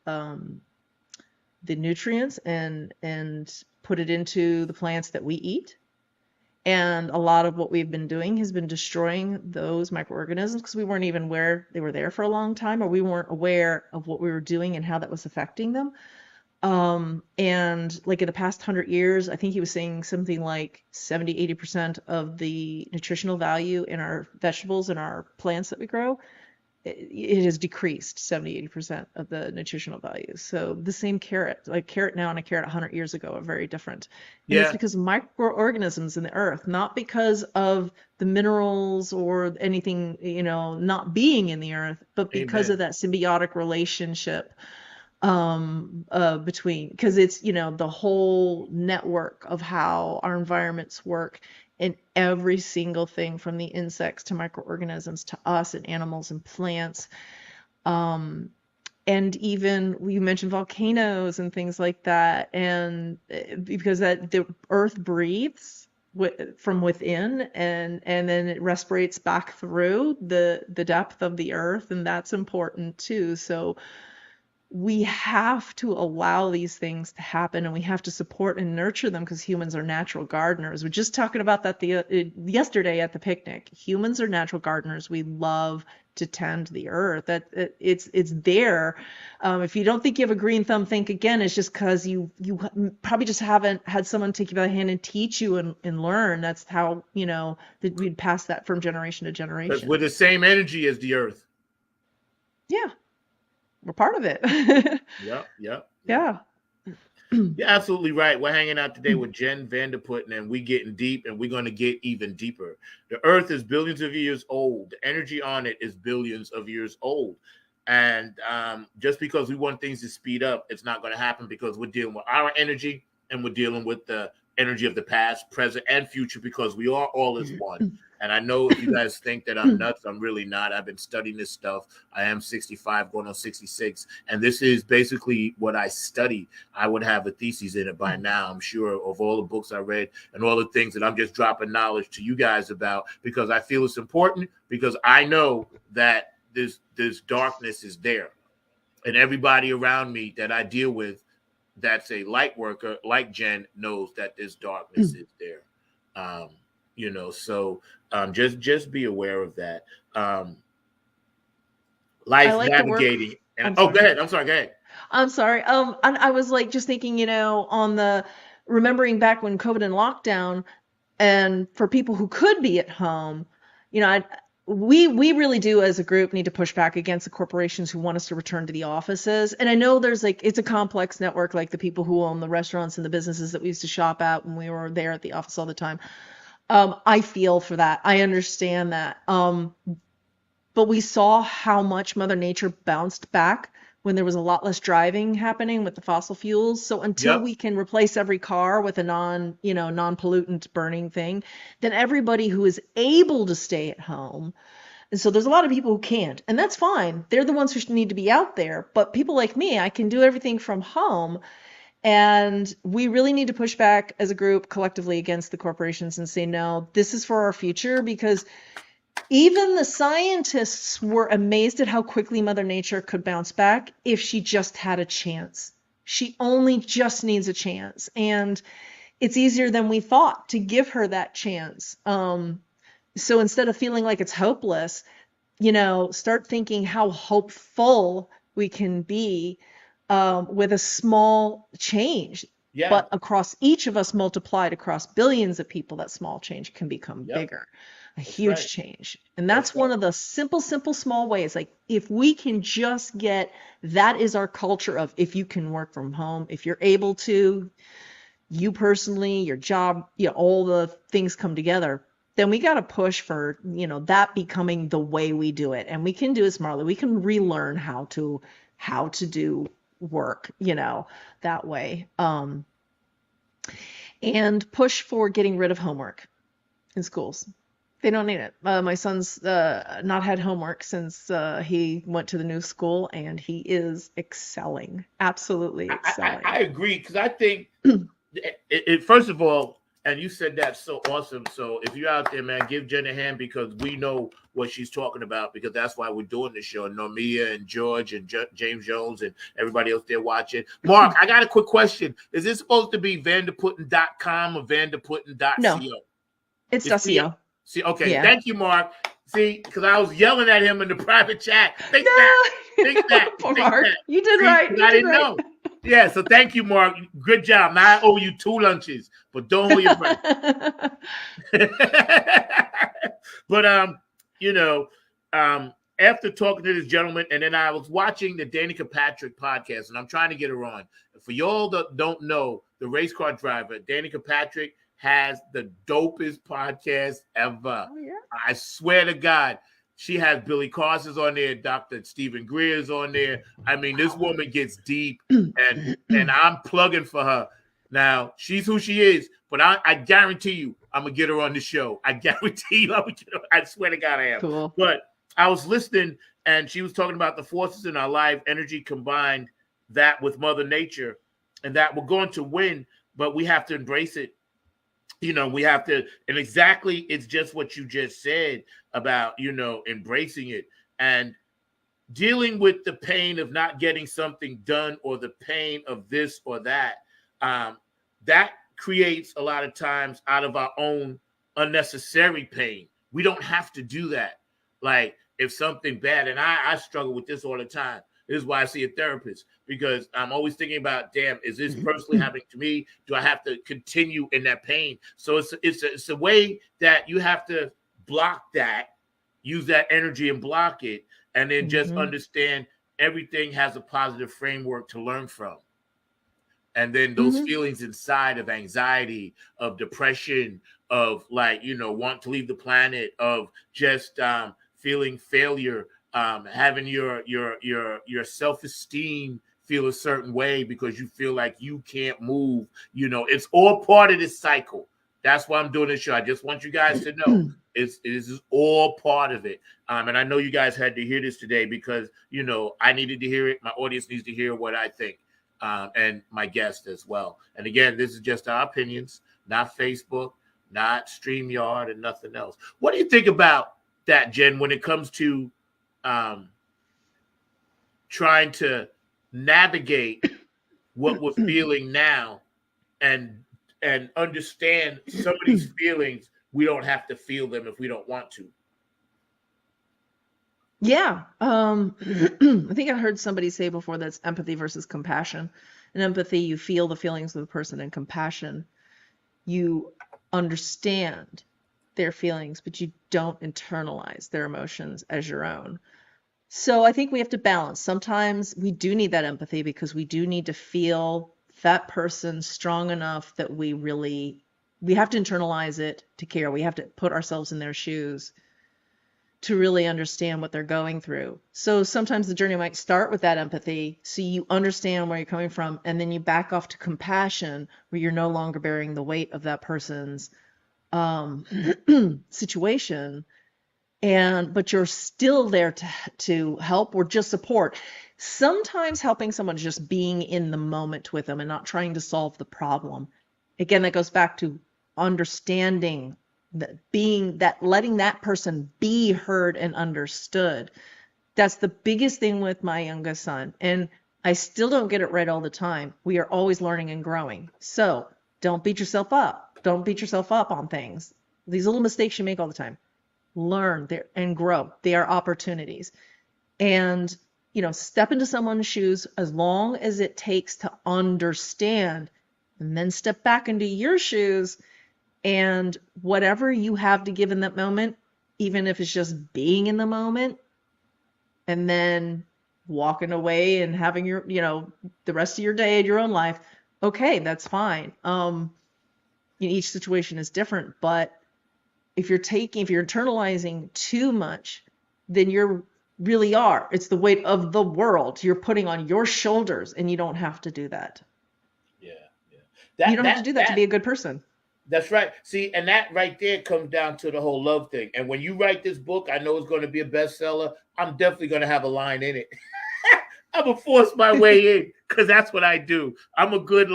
nutrients and put it into the plants that we eat. And a lot of what we've been doing has been destroying those microorganisms because we weren't even aware they were there for a long time, or we weren't aware of what we were doing and how that was affecting them. And like in the past 100 years, I think he was saying something like 70-80% of the nutritional value in our vegetables and our plants that we grow, it has decreased 70-80% of the nutritional value. So the same carrot, like carrot now and a carrot 100 years ago, are very different. And it's because of microorganisms in the earth, not because of the minerals or anything, you know, not being in the earth, but because of that symbiotic relationship between, because it's, you know, the whole network of how our environments work, and every single thing from the insects to microorganisms to us and animals and plants. And even you mentioned volcanoes and things like that. And because the earth breathes from within, and then it respirates back through the depth of the earth. And that's important too. So we have to allow these things to happen, and we have to support and nurture them, because humans are natural gardeners. We're just talking about that yesterday at the picnic. Humans are natural gardeners. We love to tend the earth. It's there. If you don't think you have a green thumb, think again. It's just because you probably just haven't had someone take you by the hand and teach you and learn. That's how, you know, that we'd pass that from generation to generation. Because we're the same energy as the earth. Yeah. We're part of it. Yep. Yeah. You're absolutely right. We're hanging out today with Jen Vanderputten, and we're getting deep, and we're going to get even deeper. The earth is billions of years old. The energy on it is billions of years old. And just because we want things to speed up, it's not going to happen, because we're dealing with our energy, and we're dealing with the energy of the past, present, and future, because we are all as one. And I know if you guys think that I'm nuts, I'm really not. I've been studying this stuff. I am 65, going on 66. And this is basically what I study. I would have a thesis in it by now, I'm sure, of all the books I read and all the things that I'm just dropping knowledge to you guys about, because I feel it's important, because I know that this darkness is there. And everybody around me that I deal with that's a light worker like Jen knows that this darkness is there. You know, so just be aware of that. Life like navigating. And go ahead. I'm sorry. I'm sorry. And I was like just thinking, you know, on the remembering back when COVID and lockdown, And for people who could be at home, we really do as a group need to push back against the corporations who want us to return to the offices. And I know it's a complex network, like the people who own the restaurants and the businesses that we used to shop at when we were there at the office all the time. I feel for that. I understand that. But we saw how much Mother Nature bounced back when there was a lot less driving happening with the fossil fuels. So until Yep. we can replace every car with a non-pollutant burning thing, then everybody who is able to stay at home. And so there's a lot of people who can't, and that's fine. They're the ones who need to be out there. But people like me, I can do everything from home. And we really need to push back as a group collectively against the corporations and say, no, this is for our future, because even the scientists were amazed at how quickly Mother Nature could bounce back if she just had a chance. She only just needs a chance. And it's easier than we thought to give her that chance. So instead of feeling like it's hopeless, start thinking how hopeful we can be with a small change. Yeah. But across each of us multiplied across billions of people, that small change can become bigger. A huge right. change. And that's one of the simple, small ways. Like if we can just get, that is our culture of, if you can work from home, if you're able to, you personally, your job, all the things come together, then we got to push for, that becoming the way we do it. And we can do it smartly. We can relearn how to do work, that way. And push for getting rid of homework in schools. They don't need it. My son's not had homework since he went to the new school, and he is excelling, absolutely excelling. I agree, because I think, first of all, and you said that's so awesome. So if you're out there, man, give Jen a hand, because we know what she's talking about, because that's why we're doing this show. Normia and George and James Jones and everybody else there watching. Mark, I got a quick question. Is this supposed to be Vanderputten.com or Vanderputten.co? No, it's .co. See, okay, Yeah. Thank you, Mark. See, because I was yelling at him in the private chat. Think that. Mark, you did right. I didn't know. Yeah, so thank you, Mark. Good job. Now I owe you 2 lunches, but don't hold your breath. But after talking to this gentleman, and then I was watching the Danica Patrick podcast, and I'm trying to get her on. For y'all that don't know, the race car driver, Danica Patrick, has the dopest podcast ever. Oh, yeah. I swear to God. She has Billy Carson's on there, Dr. Stephen Greer's on there. I mean, this woman gets deep, and I'm plugging for her. Now, she's who she is, but I guarantee you, I'm going to get her on the show. I guarantee you, I swear to God I am. Cool. But I was listening, and she was talking about the forces in our life, energy combined, that with Mother Nature, and that we're going to win, but we have to embrace it. We have to, and exactly, it's just what you just said about, embracing it and dealing with the pain of not getting something done, or the pain of this or that. That creates a lot of times out of our own unnecessary pain. We don't have to do that. Like if something bad, and I struggle with this all the time. This is why I see a therapist, because I'm always thinking about, damn, is this personally happening to me? Do I have to continue in that pain? So it's a way that you have to block that, use that energy and block it, and then just understand everything has a positive framework to learn from. And then those feelings inside of anxiety, of depression, of wanting to leave the planet, of just feeling failure, having your self-esteem feel a certain way because you feel like you can't move. It's all part of this cycle. That's why I'm doing this show. I just want you guys to know this is all part of it. And I know you guys had to hear this today because, I needed to hear it. My audience needs to hear what I think, and my guest as well. And again, this is just our opinions, not Facebook, not StreamYard, and nothing else. What do you think about that, Jen, when it comes to trying to navigate what we're feeling now and understand some of these feelings? We don't have to feel them if we don't want to. Yeah. I think I heard somebody say before that's empathy versus compassion. In empathy, you feel the feelings of the person, and compassion, you understand their feelings, but you don't internalize their emotions as your own. So I think we have to balance. Sometimes we do need that empathy because we do need to feel that person strong enough that we have to internalize it to care. We have to put ourselves in their shoes to really understand what they're going through. So sometimes the journey might start with that empathy, so you understand where you're coming from, and then you back off to compassion, where you're no longer bearing the weight of that person's situation, but you're still there to help or just support. Sometimes helping someone is just being in the moment with them and not trying to solve the problem. Again, that goes back to understanding, letting that person be heard and understood. That's the biggest thing with my youngest son. And I still don't get it right all the time. We are always learning and growing. So don't beat yourself up. Don't beat yourself up on things. These little mistakes you make all the time. Learn and grow. They are opportunities. And, step into someone's shoes as long as it takes to understand, and then step back into your shoes. And whatever you have to give in that moment, even if it's just being in the moment and then walking away and having your, the rest of your day and your own life, okay, that's fine. Each situation is different, but if you're internalizing too much, then it's the weight of the world you're putting on your shoulders, and you don't have to do that. Yeah. You don't have to do that to be a good person. That's right. See, and that right there comes down to the whole love thing. And when you write this book, I know it's going to be a bestseller. I'm definitely going to have a line in it. I'm going to force my way in because that's what I do. I'm a good,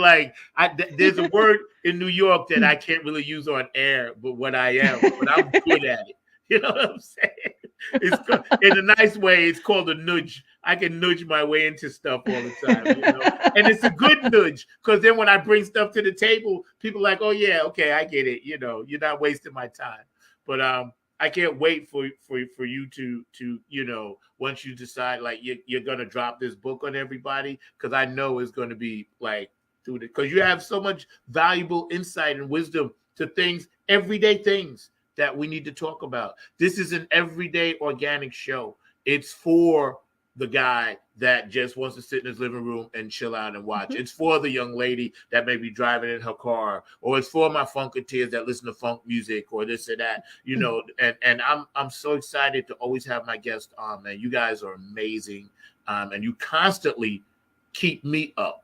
there's a word in New York that I can't really use on air, but I'm good at it. You know what I'm saying? It's good. In a nice way, it's called a nudge. I can nudge my way into stuff all the time, and it's a good nudge because then when I bring stuff to the table, people are like, oh yeah, okay, I get it. You're not wasting my time. But I can't wait for you to once you decide you're gonna drop this book on everybody, because I know it's gonna be because you have so much valuable insight and wisdom to things, everyday things that we need to talk about. This is an everyday organic show. It's for the guy that just wants to sit in his living room and chill out and watch. Mm-hmm. It's for the young lady that may be driving in her car, or it's for my funketeers that listen to funk music or this or that, and I'm so excited to always have my guests on, man. You guys are amazing. And you constantly keep me up,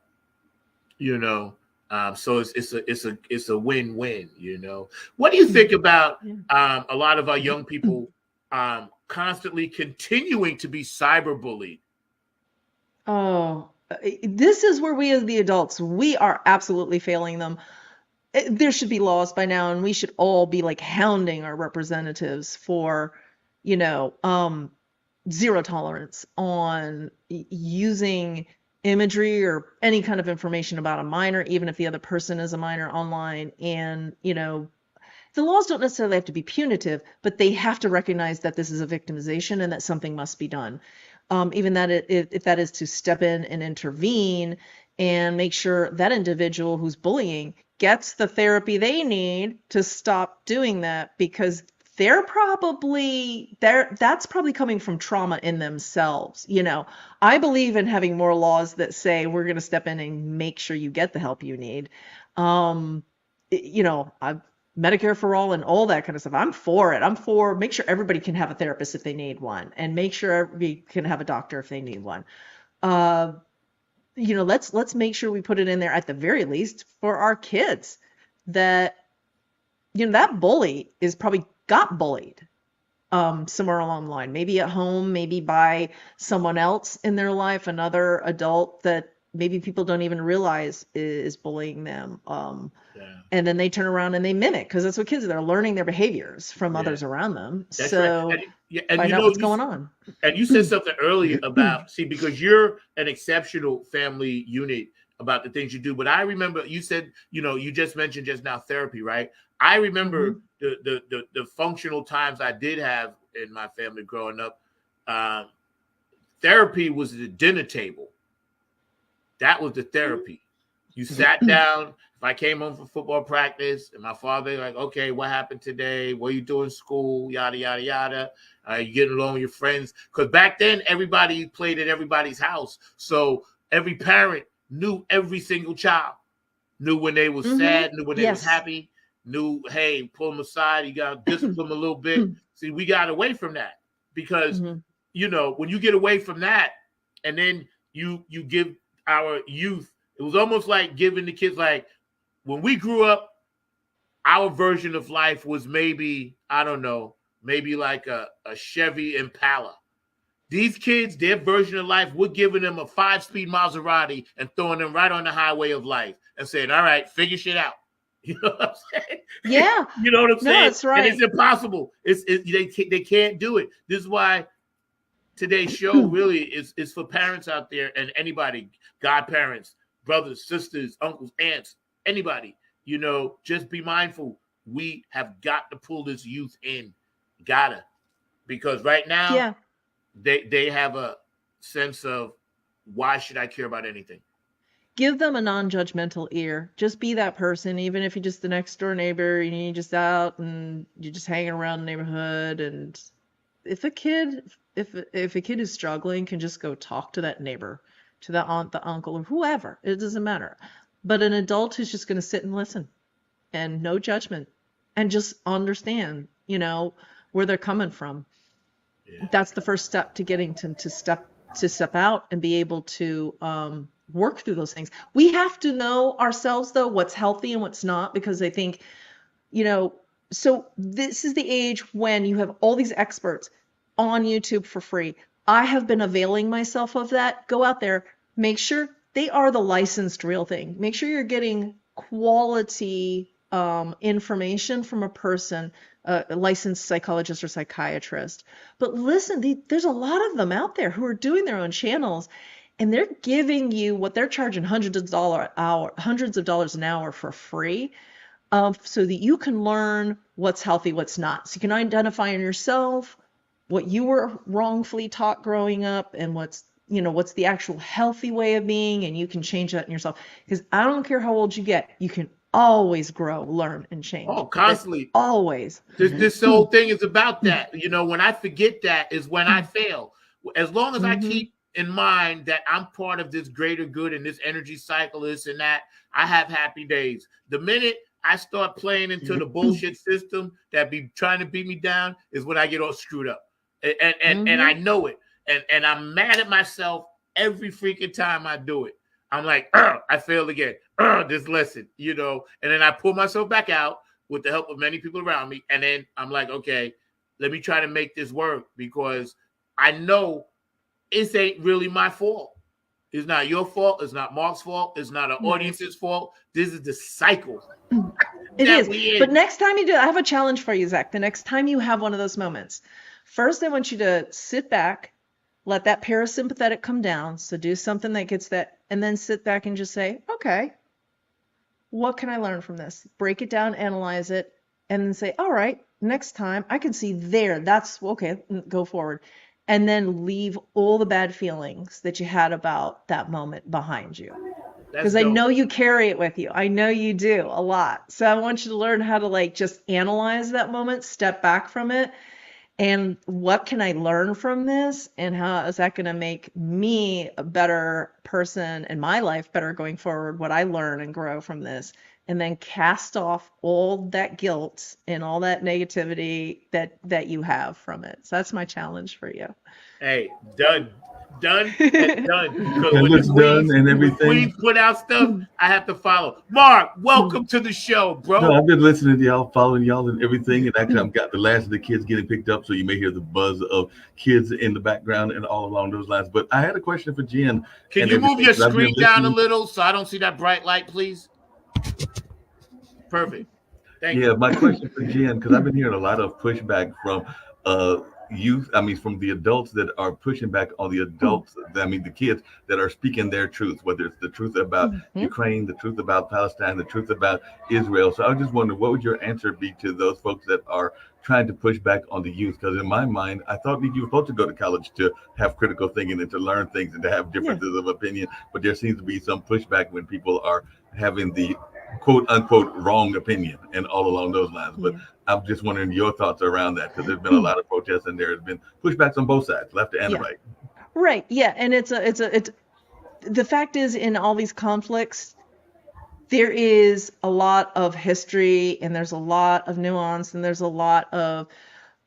so it's a win-win, What do you think about a lot of our young people constantly continuing to be cyberbullied? Oh, this is where we as the adults, we are absolutely failing them. There should be laws by now, and we should all be hounding our representatives for, zero tolerance on using imagery or any kind of information about a minor, even if the other person is a minor online. And, the laws don't necessarily have to be punitive, but they have to recognize that this is a victimization and that something must be done. Even that if that is to step in and intervene and make sure that individual who's bullying gets the therapy they need to stop doing that, because that's probably coming from trauma in themselves. I believe in having more laws that say we're going to step in and make sure you get the help you need. Medicare for all and all that kind of stuff. I'm for it. I'm for make sure everybody can have a therapist if they need one, and make sure everybody can have a doctor if they need one. Let's make sure we put it in there at the very least for our kids that, that bully is probably got bullied somewhere along the line, maybe at home, maybe by someone else in their life, another adult that maybe people don't even realize is bullying them. And then they turn around and they mimic, because that's what kids are. They're learning their behaviors from others around them. That's so right. And find out what's going on. And you said something earlier about, because you're an exceptional family unit about the things you do. But I remember you said, you just mentioned just now therapy, right? I remember the functional times I did have in my family growing up. Therapy was at the dinner table. That was the therapy. You sat down. If I came home from football practice and my father like, okay, what happened today? What are you doing in school? Yada, yada, yada. You getting along with your friends? Because back then, everybody played at everybody's house. So every parent knew every single child. Knew when they was sad, knew when they was happy, knew, hey, pull them aside. You got to discipline them a little bit. See, we got away from that because, you know, when you get away from that and then you give our youth, it was almost like giving the kids, like when we grew up, our version of life was maybe, I don't know, maybe like a Chevy Impala. These kids, their version of life, we're giving them a 5-speed Maserati and throwing them right on the highway of life and saying, all right, figure shit out. You know what I'm saying? Yeah. You know what I'm saying? That's right. And it's impossible. They can't do it. This is why today's show really is for parents out there and anybody, godparents, brothers, sisters, uncles, aunts, anybody. You know, just be mindful. We have got to pull this youth in. Gotta. Because right now, they have a sense of, why should I care about anything? Give them a non-judgmental ear. Just be that person, even if you're just the next door neighbor and you're just out and you're just hanging around the neighborhood. And if a kid is struggling, can just go talk to that neighbor, to the aunt, the uncle, or whoever. It doesn't matter. But an adult who's just going to sit and listen and no judgment and just understand, you know, where they're coming from. Yeah. That's the first step to getting to step out and be able to work through those things. We have to know ourselves, though, what's healthy and what's not, because I think, you know, so this is the age when you have all these experts on YouTube for free. I have been availing myself of that. Go out there, make sure they are the licensed real thing. Make sure you're getting quality information from a person, a licensed psychologist or psychiatrist. But listen, there's a lot of them out there who are doing their own channels, and they're giving you what they're charging hundreds of dollars an hour for free, so that you can learn what's healthy, what's not. So you can identify in yourself what you were wrongfully taught growing up and what's the actual healthy way of being, and you can change that in yourself. Because I don't care how old you get, you can always grow, learn, and change. Oh, constantly. It's always. This whole thing is about that. You know, when I forget that is when I fail. As long as I keep in mind that I'm part of this greater good and this energy cycle, this and that, I have happy days. The minute I start playing into the bullshit system that be trying to beat me down is when I get all screwed up. And I know it. And I'm mad at myself every freaking time I do it. I'm like, I failed again. This lesson, you know. And then I pull myself back out with the help of many people around me. And then I'm like, okay, let me try to make this work, because I know it ain't really my fault. It's not your fault. It's not Mark's fault. It's not an audience's fault. This is the cycle. It is. But next time you do, I have a challenge for you, Zach. The next time you have one of those moments, first I want you to sit back, let that parasympathetic come down. So do something that gets that, and then sit back and just say, okay, what can I learn from this? Break it down, analyze it, and then say, all right, next time I can see there. That's okay. Go forward. And then leave all the bad feelings that you had about that moment behind you. Because I know you carry it with you. I know you do a lot. So I want you to learn how to just analyze that moment, step back from it. And what can I learn from this? And how is that going to make me a better person in my life, better going forward, what I learn and grow from this? And then cast off all that guilt and all that negativity that you have from it. So that's my challenge for you. Hey, done and done. And it's done and everything. We put out stuff, I have to follow. Mark, welcome to the show, bro. No, I've been listening to y'all, following y'all and everything. And actually, I've got the last of the kids getting picked up, so you may hear the buzz of kids in the background and all along those lines. But I had a question for Jen. Can you move your screen down a little so I don't see that bright light, please? Perfect. Thank you. Yeah, my question for Jen, because I've been hearing a lot of pushback from youth, from the adults that are pushing back on the adults, the kids that are speaking their truth, whether it's the truth about Ukraine, the truth about Palestine, the truth about Israel. So I was just wondering, what would your answer be to those folks that are trying to push back on the youth? Because in my mind, I thought you were supposed to go to college to have critical thinking and to learn things and to have differences of opinion. But there seems to be some pushback when people are having the quote unquote wrong opinion and all along those lines. But Yeah. I'm just wondering your thoughts around that, because there's been a lot of protests and there has been pushbacks on both sides, left and Yeah. right. Right. Yeah. And it's the fact is, in all these conflicts, there is a lot of history and there's a lot of nuance and there's a lot of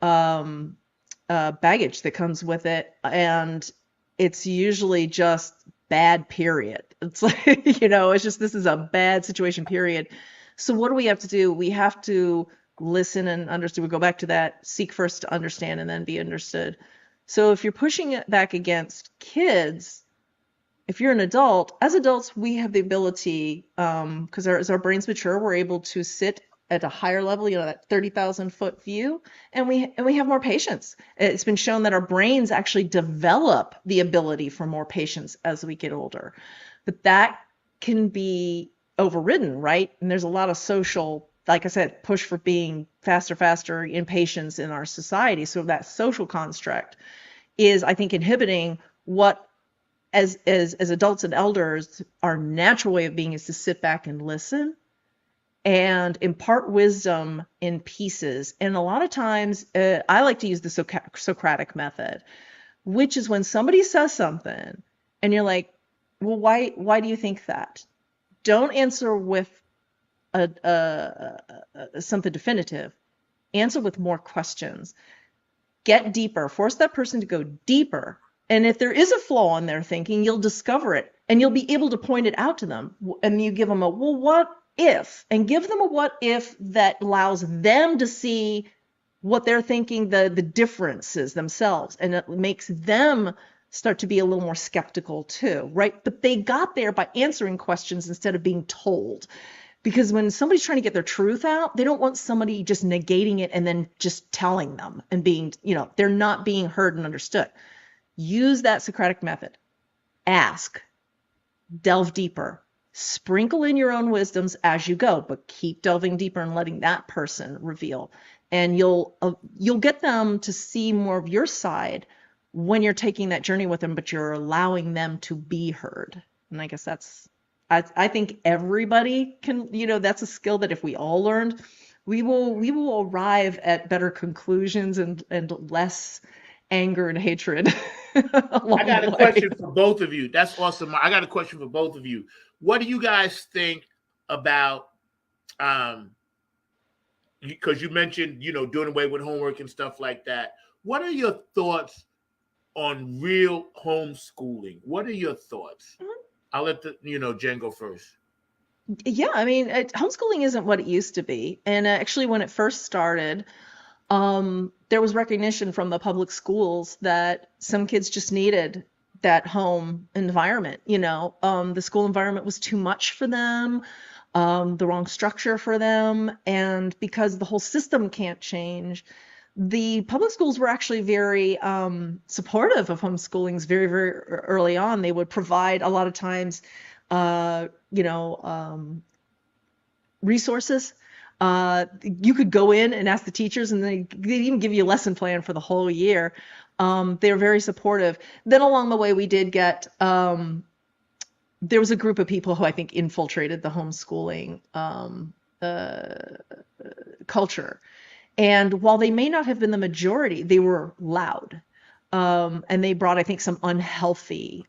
baggage that comes with it. And it's usually just bad, period. It's like, it's just, this is a bad situation, period. So what do we have to do? We have to listen and understand. We go back to that, seek first to understand and then be understood. So if you're pushing it back against kids, if you're an adult, as adults, we have the ability, because as our brains mature, we're able to sit at a higher level, that 30,000 foot view, and we have more patience. It's been shown that our brains actually develop the ability for more patience as we get older, but that can be overridden, right? And there's a lot of social, like I said, push for being faster, impatience in our society. So that social construct is, I think, inhibiting what as adults and elders, our natural way of being is to sit back and listen and impart wisdom in pieces. And a lot of times, I like to use the Socratic method, which is when somebody says something and you're like, well, why do you think that? Don't answer with something definitive. Answer with more questions. Get deeper. Force that person to go deeper. And if there is a flaw in their thinking, you'll discover it and you'll be able to point it out to them. And you give them a, well, what if? And give them a what if that allows them to see what they're thinking, the differences themselves. And it makes them start to be a little more skeptical too, right? But they got there by answering questions instead of being told. Because when somebody's trying to get their truth out, they don't want somebody just negating it and then just telling them and being, they're not being heard and understood. Use that Socratic method. Ask, delve deeper, sprinkle in your own wisdoms as you go, but keep delving deeper and letting that person reveal. And you'll get them to see more of your side when you're taking that journey with them, but you're allowing them to be heard. And I guess I think everybody can, that's a skill that if we all learned, we will arrive at better conclusions and less anger and hatred. I got a question for both of you. That's awesome. I got a question for both of you. What do you guys think about, because you mentioned, doing away with homework and stuff like that. What are your thoughts on real homeschooling? What are your thoughts? Mm-hmm. I'll let Jen go first. Yeah, I mean, homeschooling isn't what it used to be. And actually, when it first started, there was recognition from the public schools that some kids just needed that home environment. The school environment was too much for them, the wrong structure for them. And because the whole system can't change, the public schools were actually very supportive of homeschoolings very, very early on. They would provide a lot of times, resources. You could go in and ask the teachers, and they'd even give you a lesson plan for the whole year. They were very supportive. Then along the way, we did get, there was a group of people who I think infiltrated the homeschooling culture. And while they may not have been the majority, they were loud. And they brought, I think, some unhealthy,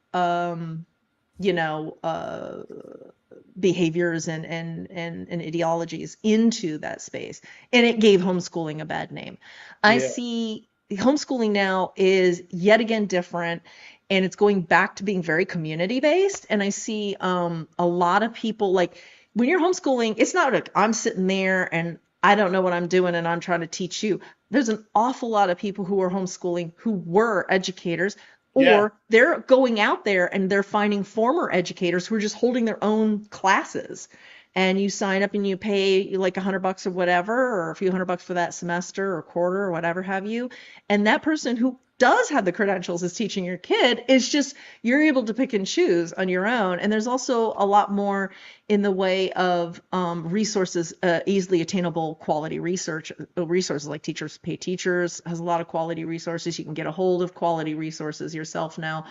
behaviors and ideologies into that space. And it gave homeschooling a bad name. I see homeschooling now is yet again different, and it's going back to being very community-based. And I see a lot of people, like, when you're homeschooling, it's not like I'm sitting there and I don't know what I'm doing and I'm trying to teach you. There's an awful lot of people who are homeschooling who were educators, or they're going out there and they're finding former educators who are just holding their own classes. And you sign up and you pay like $100 or whatever, or a few $100 for that semester or quarter or whatever have you. And that person who does have the credentials is teaching your kid. It's just you're able to pick and choose on your own. And there's also a lot more in the way of resources, easily attainable quality resources like Teachers Pay Teachers has a lot of quality resources. You can get a hold of quality resources yourself now.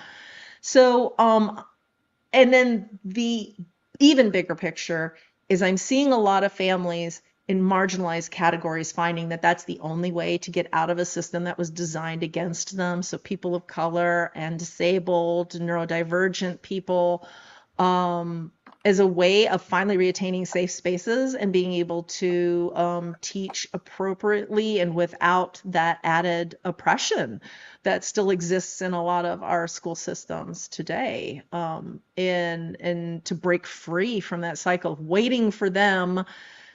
So, and then the even bigger picture is I'm seeing a lot of families in marginalized categories finding that that's the only way to get out of a system that was designed against them. So people of color and disabled, neurodivergent people, as a way of finally reattaining safe spaces and being able to teach appropriately and without that added oppression that still exists in a lot of our school systems today, and to break free from that cycle of waiting for them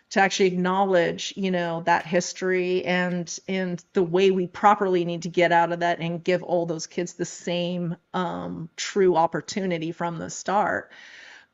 to actually acknowledge, that history and the way we properly need to get out of that and give all those kids the same true opportunity from the start.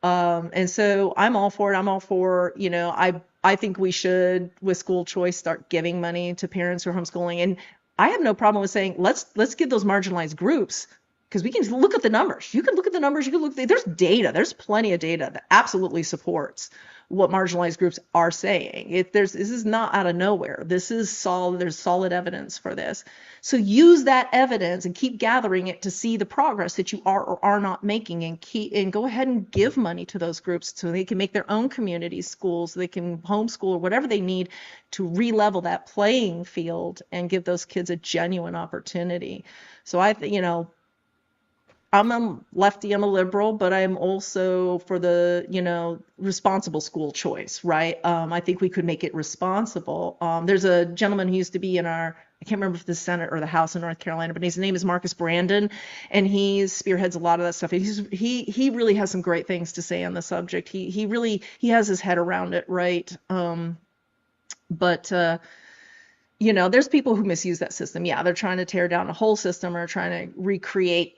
And so I'm all for it. I'm all for, I think we should, with school choice, start giving money to parents who are homeschooling. And I have no problem with saying, let's give those marginalized groups, because we can look at the numbers. You can look at the numbers. You can look, there's data. There's plenty of data that absolutely supports what marginalized groups are saying. This is not out of nowhere. This is solid. There's solid evidence for this. So use that evidence and keep gathering it to see the progress that you are or are not making, and go ahead and give money to those groups so they can make their own community schools, so they can homeschool or whatever they need to re-level that playing field and give those kids a genuine opportunity. So I'm a lefty, I'm a liberal, but I'm also for the, responsible school choice, right? I think we could make it responsible. There's a gentleman who used to be I can't remember if the Senate or the House in North Carolina, but his name is Marcus Brandon, and he spearheads a lot of that stuff. He really has some great things to say on the subject. He has his head around it, right? But there's people who misuse that system. Yeah, they're trying to tear down a whole system or trying to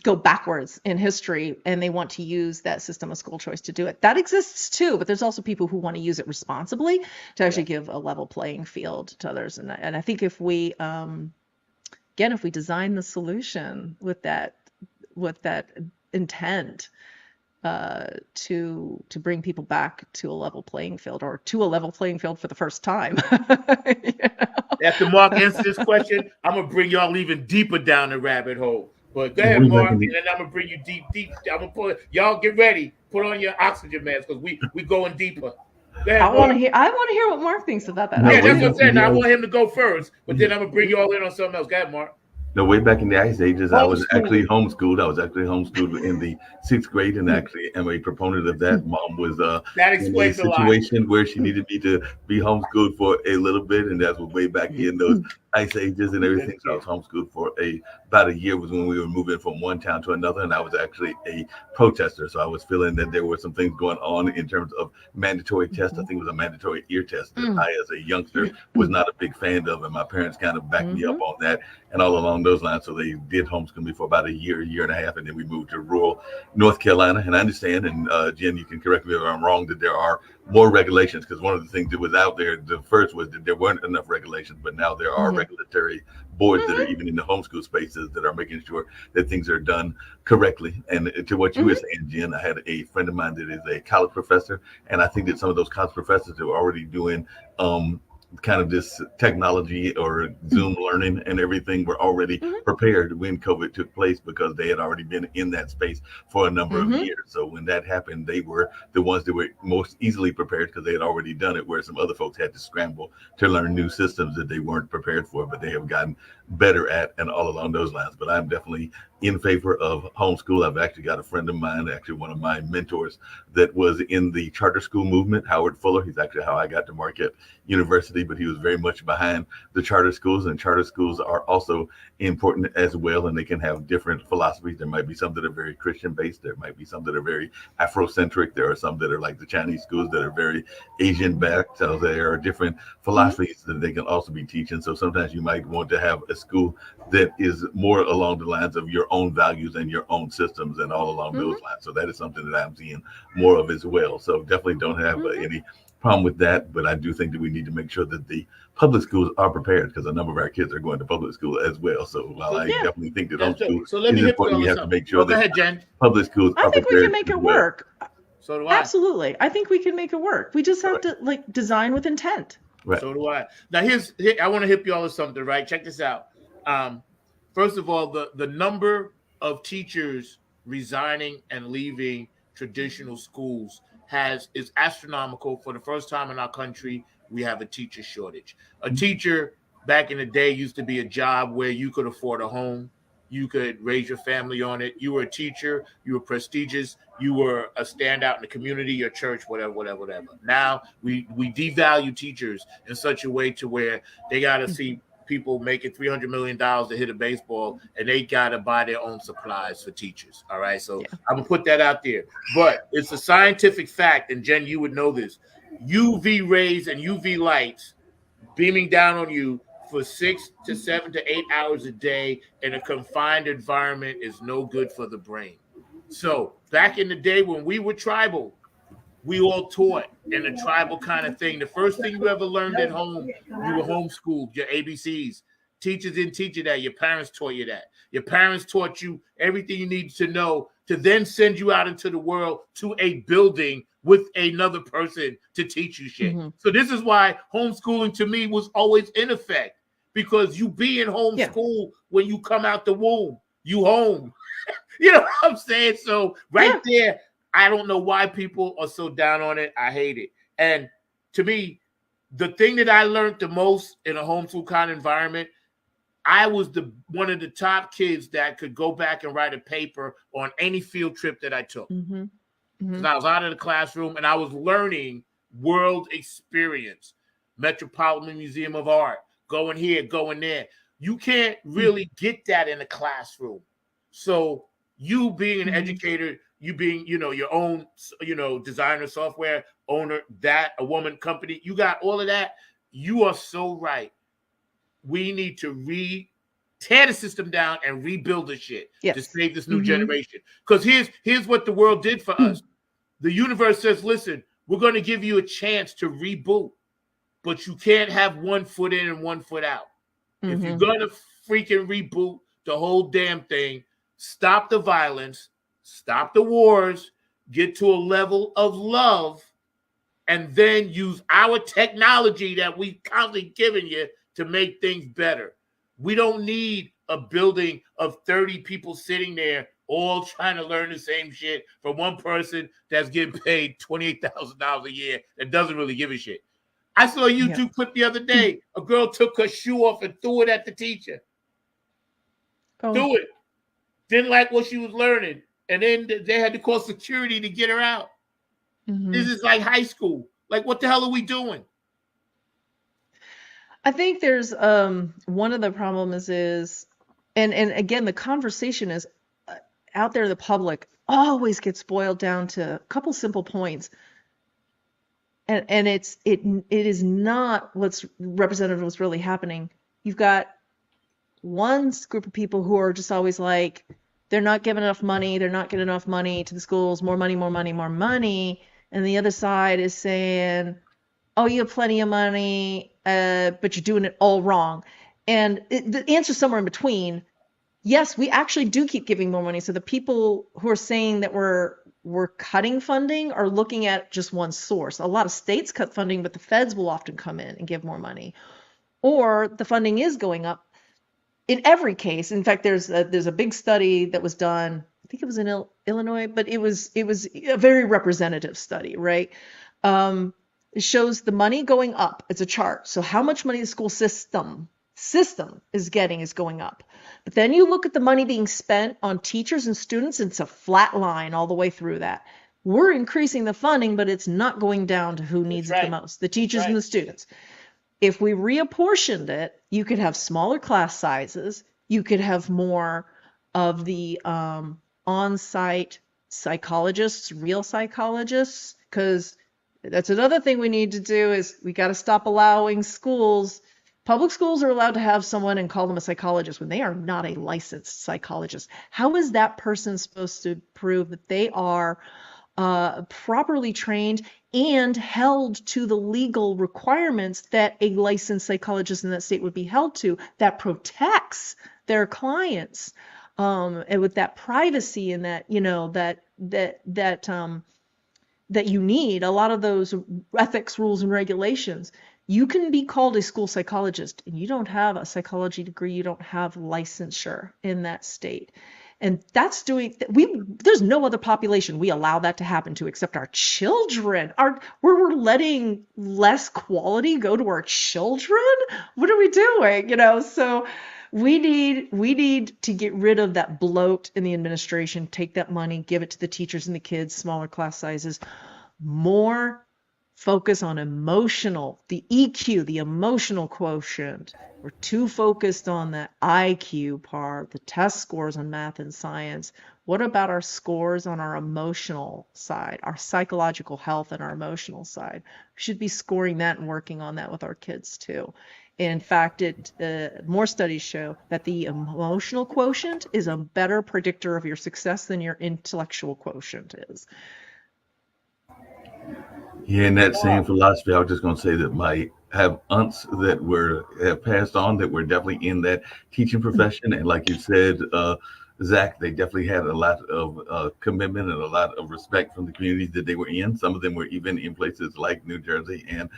go backwards in history, and they want to use that system of school choice to do it. That exists too, but there's also people who want to use it responsibly to actually give a level playing field to others. And I think if we, if we design the solution with that intent, to bring people back to a level playing field, or to a level playing field for the first time. After Mark answers this question, I'm gonna bring y'all even deeper down the rabbit hole. But go ahead, Mark, and then I'm gonna bring you deep. I'm gonna put y'all get ready. Put on your oxygen masks, because we going deeper. Go ahead, I want to hear what Mark thinks about that. Yeah, that's what I'm saying. I want him to go first, but then I'm gonna bring you all in on something else. Go ahead, Mark. No, way back in the Ice Ages, I was actually homeschooled. I was actually homeschooled in the 6th grade, and actually am a proponent of that. Mom was that explains in a situation where she needed me to be homeschooled for a little bit, and that was way back in those Ice Ages and everything. So I was homeschooled for about a year. Was when we were moving from one town to another, and I was actually a protester. So I was feeling that there were some things going on in terms of mandatory tests. I think it was a mandatory ear test that I, as a youngster, was not a big fan of, and my parents kind of backed me up on that. And all along those lines, so they did homeschool me for about a year and a half, and then we moved to rural North Carolina. And I understand, and Jen, you can correct me if I'm wrong, that there are more regulations, because one of the things that was out there, the first was that there weren't enough regulations, but now there are regulatory boards that are even in the homeschool spaces that are making sure that things are done correctly. And to what you were saying, Jen, I had a friend of mine that is a college professor, and I think that some of those college professors are already doing kind of this technology or Zoom learning and everything were already prepared when COVID took place, because they had already been in that space for a number of years. So when that happened, they were the ones that were most easily prepared, because they had already done it, where some other folks had to scramble to learn new systems that they weren't prepared for, but they have gotten better at, and all along those lines. But I'm definitely in favor of homeschool. I've actually got a friend of mine, actually one of my mentors, that was in the charter school movement, Howard Fuller. He's actually how I got to Marquette University, but he was very much behind the charter schools, and charter schools are also important as well, and they can have different philosophies. There might be some that are very Christian based, there might be some that are very Afrocentric, there are some that are like the Chinese schools that are very Asian backed. So there are different philosophies that they can also be teaching. So sometimes you might want to have a school that is more along the lines of your own values and your own systems and all along those lines. So that is something that I'm seeing more of as well. So definitely don't have any problem with that, but I do think that we need to make sure that the public schools are prepared, because a number of our kids are going to public school as well. So while I definitely think that homeschool is important, you have to make sure that public schools are prepared. I think we can make it work. So do I. Absolutely. I think we can make it work. We just have to design with intent. Right. So do I. Now I want to hip y'all with something, right? Check this out. First of all, the number of teachers resigning and leaving traditional schools is astronomical. For the first time in our country, we have a teacher shortage. A teacher back in the day used to be a job where you could afford a home, you could raise your family on it. You were a teacher, you were prestigious, you were a standout in the community, your church, whatever. Now we devalue teachers in such a way to where they got to see people making $300 million to hit a baseball, and they got to buy their own supplies for teachers. All right. So I'm gonna put that out there, but it's a scientific fact. And Jen, you would know this: UV rays and UV lights beaming down on you for 6 to 7 to 8 hours a day in a confined environment is no good for the brain. So back in the day when we were tribal, we all taught in a tribal kind of thing. The first thing you ever learned at home, you were homeschooled, your ABCs. Teachers didn't teach you that. Your parents taught you that. Your parents taught you everything you needed to know to then send you out into the world to a building with another person to teach you shit. So this is why homeschooling to me was always in effect, because you be in homeschool when you come out the womb, you home. You know what I'm saying? So there, I don't know why people are so down on it. I hate it. And to me, the thing that I learned the most in a homeschool kind of environment, I was one of the top kids that could go back and write a paper on any field trip that I took. Because I was out of the classroom and I was learning world experience, Metropolitan Museum of Art, going here, going there. You can't really get that in a classroom. So you being an educator, you being, your own, designer, software owner, a woman company, you got all of that. You are so right. We need to tear the system down and rebuild the shit to save this new generation. Because here's what the world did for us. The universe says, listen, we're going to give you a chance to reboot, but you can't have one foot in and one foot out. If you're going to freaking reboot the whole damn thing, stop the violence, stop the wars, get to a level of love, and then use our technology that we constantly giving you to make things better. We don't need a building of 30 people sitting there all trying to learn the same shit from one person that's getting paid $28,000 a year that doesn't really give a shit. I saw a YouTube clip the other day. A girl took her shoe off and threw it at the teacher. Threw it. Didn't like what she was learning. And then they had to call security to get her out. This is like high school. Like, what the hell are we doing? I think there's one of the problems is, and again, the conversation is out there in the public always gets boiled down to a couple simple points. And it is not what's representative of what's really happening. You've got one group of people who are just always like, they're not giving enough money. They're not getting enough money to the schools. More money, more money, more money. And the other side is saying, oh, you have plenty of money, but you're doing it all wrong. And the answer's somewhere in between. Yes, we actually do keep giving more money. So the people who are saying that we're cutting funding are looking at just one source. A lot of states cut funding, but the feds will often come in and give more money. Or the funding is going up. In every case, in fact, there's a big study that was done. I think it was in Illinois, but it was a very representative study, right? It shows the money going up. It's a chart. So how much money the school system is getting is going up. But then you look at the money being spent on teachers and students, and it's a flat line all the way through that. We're increasing the funding, but it's not going down to who needs it the most, the teachers and the students. If we reapportioned it, you could have smaller class sizes. You could have more of the on-site psychologists, real psychologists, because that's another thing we need to do is we got to stop allowing schools. Public schools are allowed to have someone and call them a psychologist when they are not a licensed psychologist. How is that person supposed to prove that they are properly trained and held to the legal requirements that a licensed psychologist in that state would be held to, that protects their clients, and with that privacy and that, that you need, a lot of those ethics, rules, and regulations. You can be called a school psychologist and you don't have a psychology degree, you don't have licensure in that state. And that's there's no other population we allow that to happen to except our children. Where we're letting less quality go to our children. What are we doing? So we need to get rid of that bloat in the administration, take that money, give it to the teachers and the kids, smaller class sizes, more focus on the EQ, the emotional quotient. We're too focused on the IQ part, the test scores on math and science. What about our scores on our emotional side, our psychological health and our emotional side? We should be scoring that and working on that with our kids too. In fact, more studies show that the emotional quotient is a better predictor of your success than your intellectual quotient is. Yeah, in that same philosophy, I was just going to say that I have aunts that have passed on that were definitely in that teaching profession, and like you said, Zach, they definitely had a lot of commitment and a lot of respect from the communities that they were in. Some of them were even in places like New Jersey and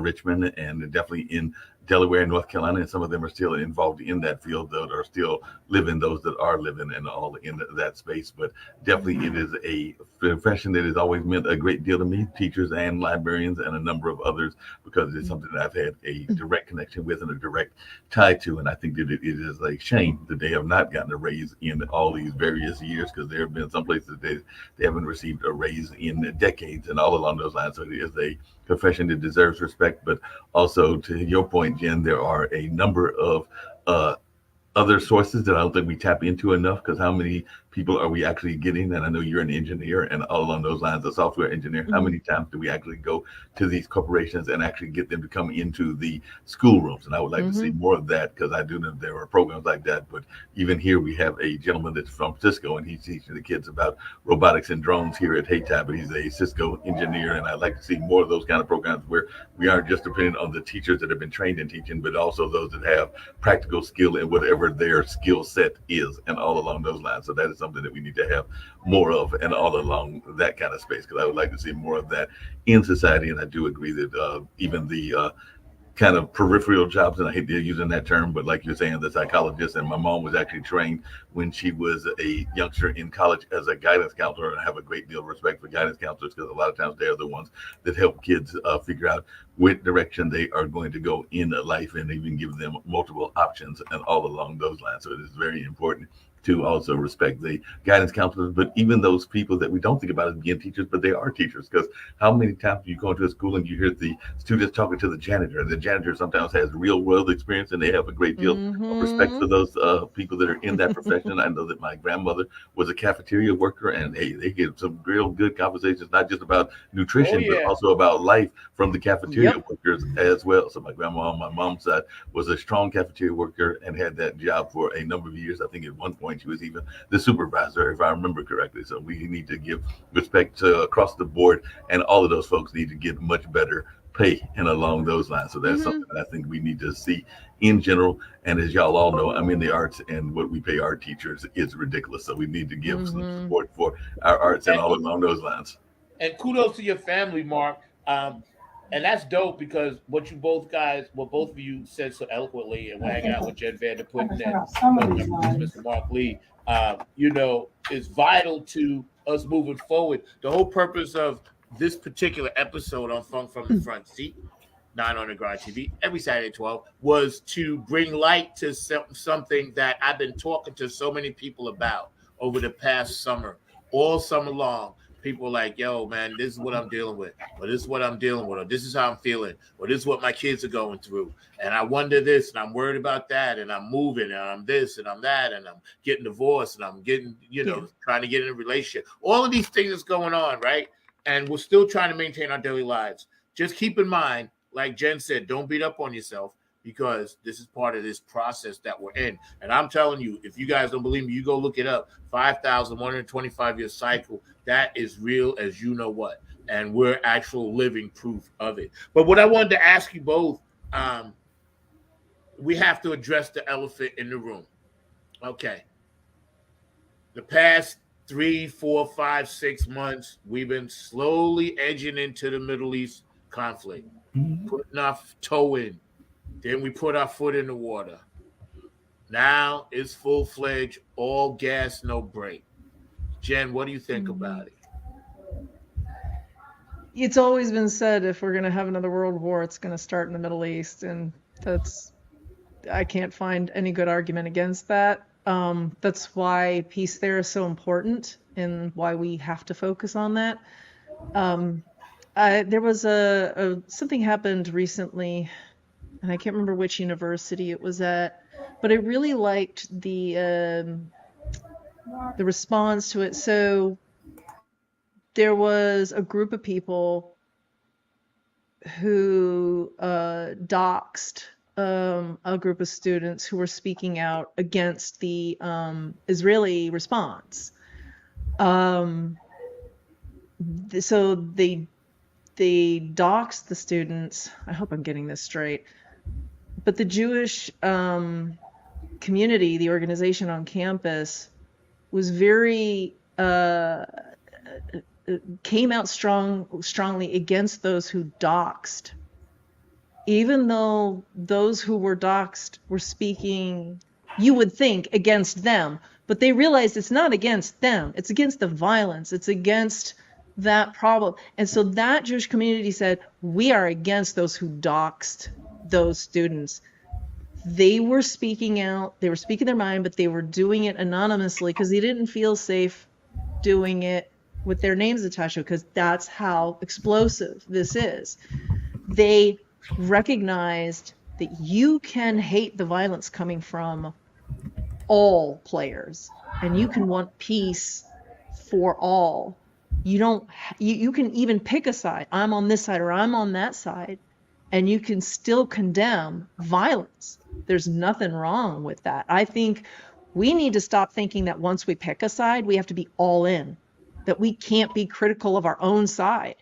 Richmond, and definitely in Delaware and North Carolina, and some of them are still involved in that field, that are still living, those that are living and all in that space. But definitely it is a profession that has always meant a great deal to me, teachers and librarians and a number of others, because it's something that I've had a direct connection with and a direct tie to. And I think that it is a shame that they have not gotten a raise in all these various years, because there have been some places they haven't received a raise in decades and all along those lines. So it is a profession that deserves respect. But also, to your point, Jen, there are a number of other sources that I don't think we tap into enough, because how many people are we actually getting? And I know you're an engineer and all along those lines, a software engineer. Mm-hmm. How many times do we actually go to these corporations and actually get them to come into the schoolrooms? And I would like to see more of that, because I do know there are programs like that. But even here, we have a gentleman that's from Cisco, and he's teaching the kids about robotics and drones here at Haytide, but he's a Cisco engineer. And I'd like to see more of those kind of programs where we aren't just dependent on the teachers that have been trained in teaching, but also those that have practical skill in whatever their skill set is, and all along those lines. So that is something that we need to have more of, and all along that kind of space, because I would like to see more of that in society. And I do agree that even the kind of peripheral jobs, and I hate using that term, but like you're saying, the psychologist, and my mom was actually trained when she was a youngster in college as a guidance counselor, and I have a great deal of respect for guidance counselors, because a lot of times they're the ones that help kids figure out which direction they are going to go in life, and even give them multiple options and all along those lines. So it is very important to also respect the guidance counselors, but even those people that we don't think about as being teachers, but they are teachers. Because how many times do you go into a school and you hear the students talking to the janitor? The janitor sometimes has real world experience, and they have a great deal of respect for those people that are in that profession. I know that my grandmother was a cafeteria worker, and they get some real good conversations, not just about nutrition, but also about life from the cafeteria workers as well. So my grandma on my mom's side was a strong cafeteria worker and had that job for a number of years. I think at one point she was even the supervisor, if I remember correctly. So we need to give respect to across the board, and all of those folks need to get much better pay and along those lines. So that's something that I think we need to see in general. And as y'all all know, I'm in the arts, and what we pay our teachers is ridiculous. So we need to give some support for our arts and all along those lines. And kudos to your family, Mark. And that's dope, because what both of you said so eloquently, and we're hanging out with Jen Vanderputten and Mr. Mark Lee, is vital to us moving forward. The whole purpose of this particular episode on Funk from the Front Seat, 9 on the Grind TV, every Saturday at 12, was to bring light to something that I've been talking to so many people about over the past summer, all summer long. People are like, yo, man, this is what I'm dealing with, or this is what I'm dealing with, or this is how I'm feeling, or this is what my kids are going through. And I wonder this, and I'm worried about that, and I'm moving, and I'm this, and I'm that, and I'm getting divorced, and I'm getting, trying to get in a relationship. All of these things is going on, right? And we're still trying to maintain our daily lives. Just keep in mind, like Jen said, don't beat up on yourself, because this is part of this process that we're in. And I'm telling you, if you guys don't believe me, you go look it up. 5,125-year cycle. That is real as you know what. And we're actual living proof of it. But what I wanted to ask you both, we have to address the elephant in the room. Okay. The past 3, 4, 5, 6 months, we've been slowly edging into the Middle East conflict, putting our toe in. Then we put our foot in the water. Now it's full-fledged, all gas, no brake. Jen, what do you think about it? It's always been said if we're going to have another world war, it's going to start in the Middle East, and I can't find any good argument against that. That's why peace there is so important and why we have to focus on that. There was something happened recently, and I can't remember which university it was at, but I really liked the response to it. So there was a group of people who doxed a group of students who were speaking out against the Israeli response. So they doxed the students. I hope I'm getting this straight. But the Jewish community, the organization on campus, was very came out strongly against those who doxed, even though those who were doxed were speaking, you would think, against them, but they realized it's not against them, it's against the violence, it's against that problem. And so that Jewish community said, we are against those who doxed those students. They were speaking out, they were speaking their mind, but they were doing it anonymously because they didn't feel safe doing it with their names attached to it, because that's how explosive this is. They recognized that you can hate the violence coming from all players, and you can want peace for all. You can even pick a side. I'm on this side or I'm on that side, and you can still condemn violence. There's nothing wrong with that. I think we need to stop thinking that once we pick a side, we have to be all in, that we can't be critical of our own side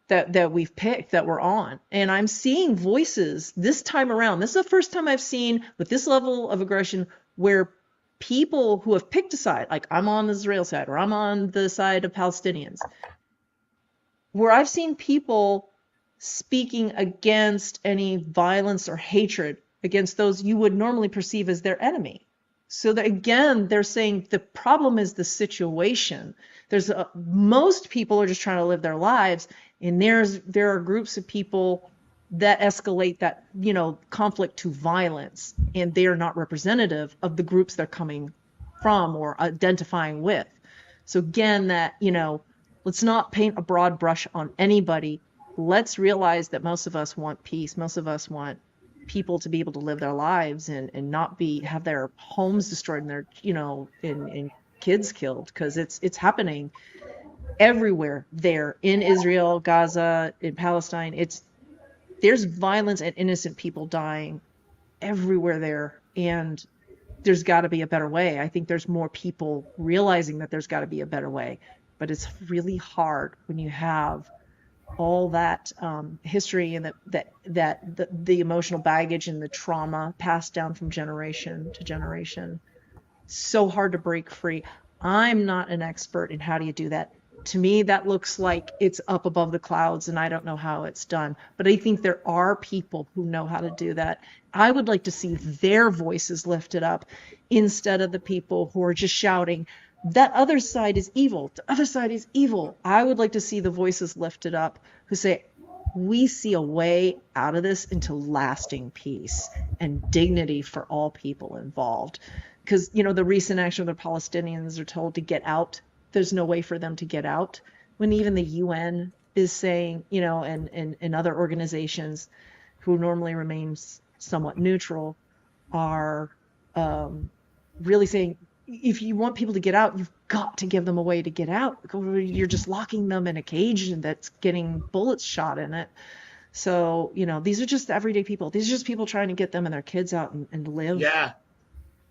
that we've picked, that we're on. And I'm seeing voices this time around. This is the first time I've seen with this level of aggression where people who have picked a side, like I'm on the Israel side or I'm on the side of Palestinians, where I've seen people speaking against any violence or hatred against those you would normally perceive as their enemy. So that, again, they're saying the problem is the situation. Most people are just trying to live their lives, and there are groups of people that escalate that, conflict to violence, and they are not representative of the groups they're coming from or identifying with. So again, that, let's not paint a broad brush on anybody. Let's realize that most of us want peace. Most of us want people to be able to live their lives and not have their homes destroyed and their, and kids killed, because it's happening everywhere there in Israel, Gaza, in Palestine. There's violence and innocent people dying everywhere there, and there's got to be a better way. I think there's more people realizing that there's got to be a better way, but it's really hard when you have all that history and the emotional baggage and the trauma passed down from generation to generation. So hard to break free. I'm not an expert in how do you do that. To me, that looks like it's up above the clouds, and I don't know how it's done. But I think there are people who know how to do that. I would like to see their voices lifted up instead of the people who are just shouting, that other side is evil. The other side is evil. I would like to see the voices lifted up who say, we see a way out of this into lasting peace and dignity for all people involved. Because, the recent action of the Palestinians are told to get out. There's no way for them to get out. When even the UN is saying, and other organizations who normally remain somewhat neutral are really saying, if you want people to get out, you've got to give them a way to get out. You're just locking them in a cage that's getting bullets shot in it. So, these are just everyday people. These are just people trying to get them and their kids out and live. Yeah.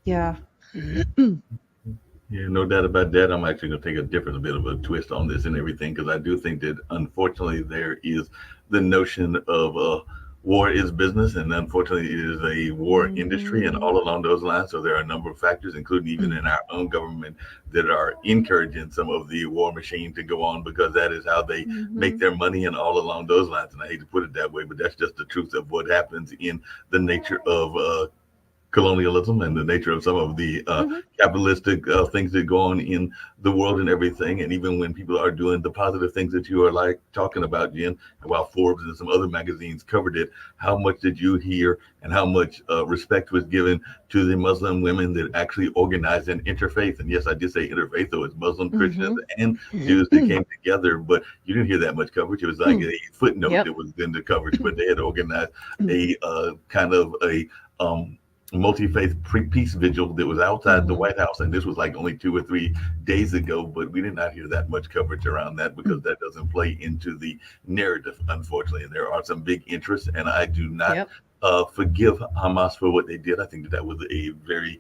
Yeah. Yeah, no doubt about that. I'm actually going to take a different bit of a twist on this and everything, because I do think that, unfortunately, there is the notion of war is business, and unfortunately, it is a war industry, and all along those lines. So there are a number of factors, including even in our own government, that are encouraging some of the war machine to go on, because that is how they make their money, and all along those lines. And I hate to put it that way, but that's just the truth of what happens in the nature of colonialism and the nature of some of the capitalistic things that go on in the world and everything. And even when people are doing the positive things that you are like talking about, Jen, while Forbes and some other magazines covered it, how much did you hear and how much respect was given to the Muslim women that actually organized an interfaith? And yes, I did say interfaith, though it's Muslim, Christians, and Jews that came together, but you didn't hear that much coverage. It was like a footnote that was in the coverage, but they had organized a kind of a multi-faith peace vigil that was outside the White House, and this was like only 2 or 3 days ago, but we did not hear that much coverage around that because that doesn't play into the narrative, unfortunately. And there are some big interests, and I do not forgive Hamas for what they did. I think that was a very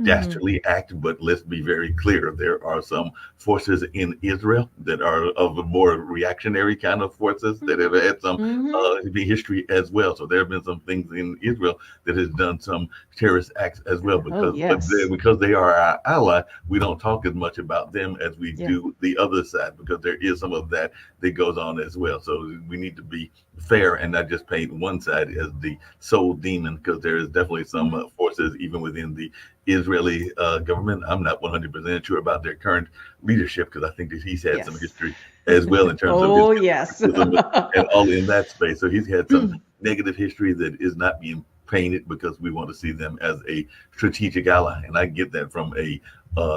dastardly act, but let's be very clear. There are some forces in Israel that are of a more reactionary kind of forces that have had some history as well. So there have been some things in Israel that has done some terrorist acts as well, because they are our ally. We don't talk as much about them as we do the other side, because there is some of that goes on as well. So we need to be fair and not just paint one side as the sole demon, because there is definitely some forces even within the Israeli government. I'm not 100% sure about their current leadership, because I think that he's had some history as well in terms of his and all in that space. So he's had some negative history that is not being painted because we want to see them as a strategic ally. And I get that from a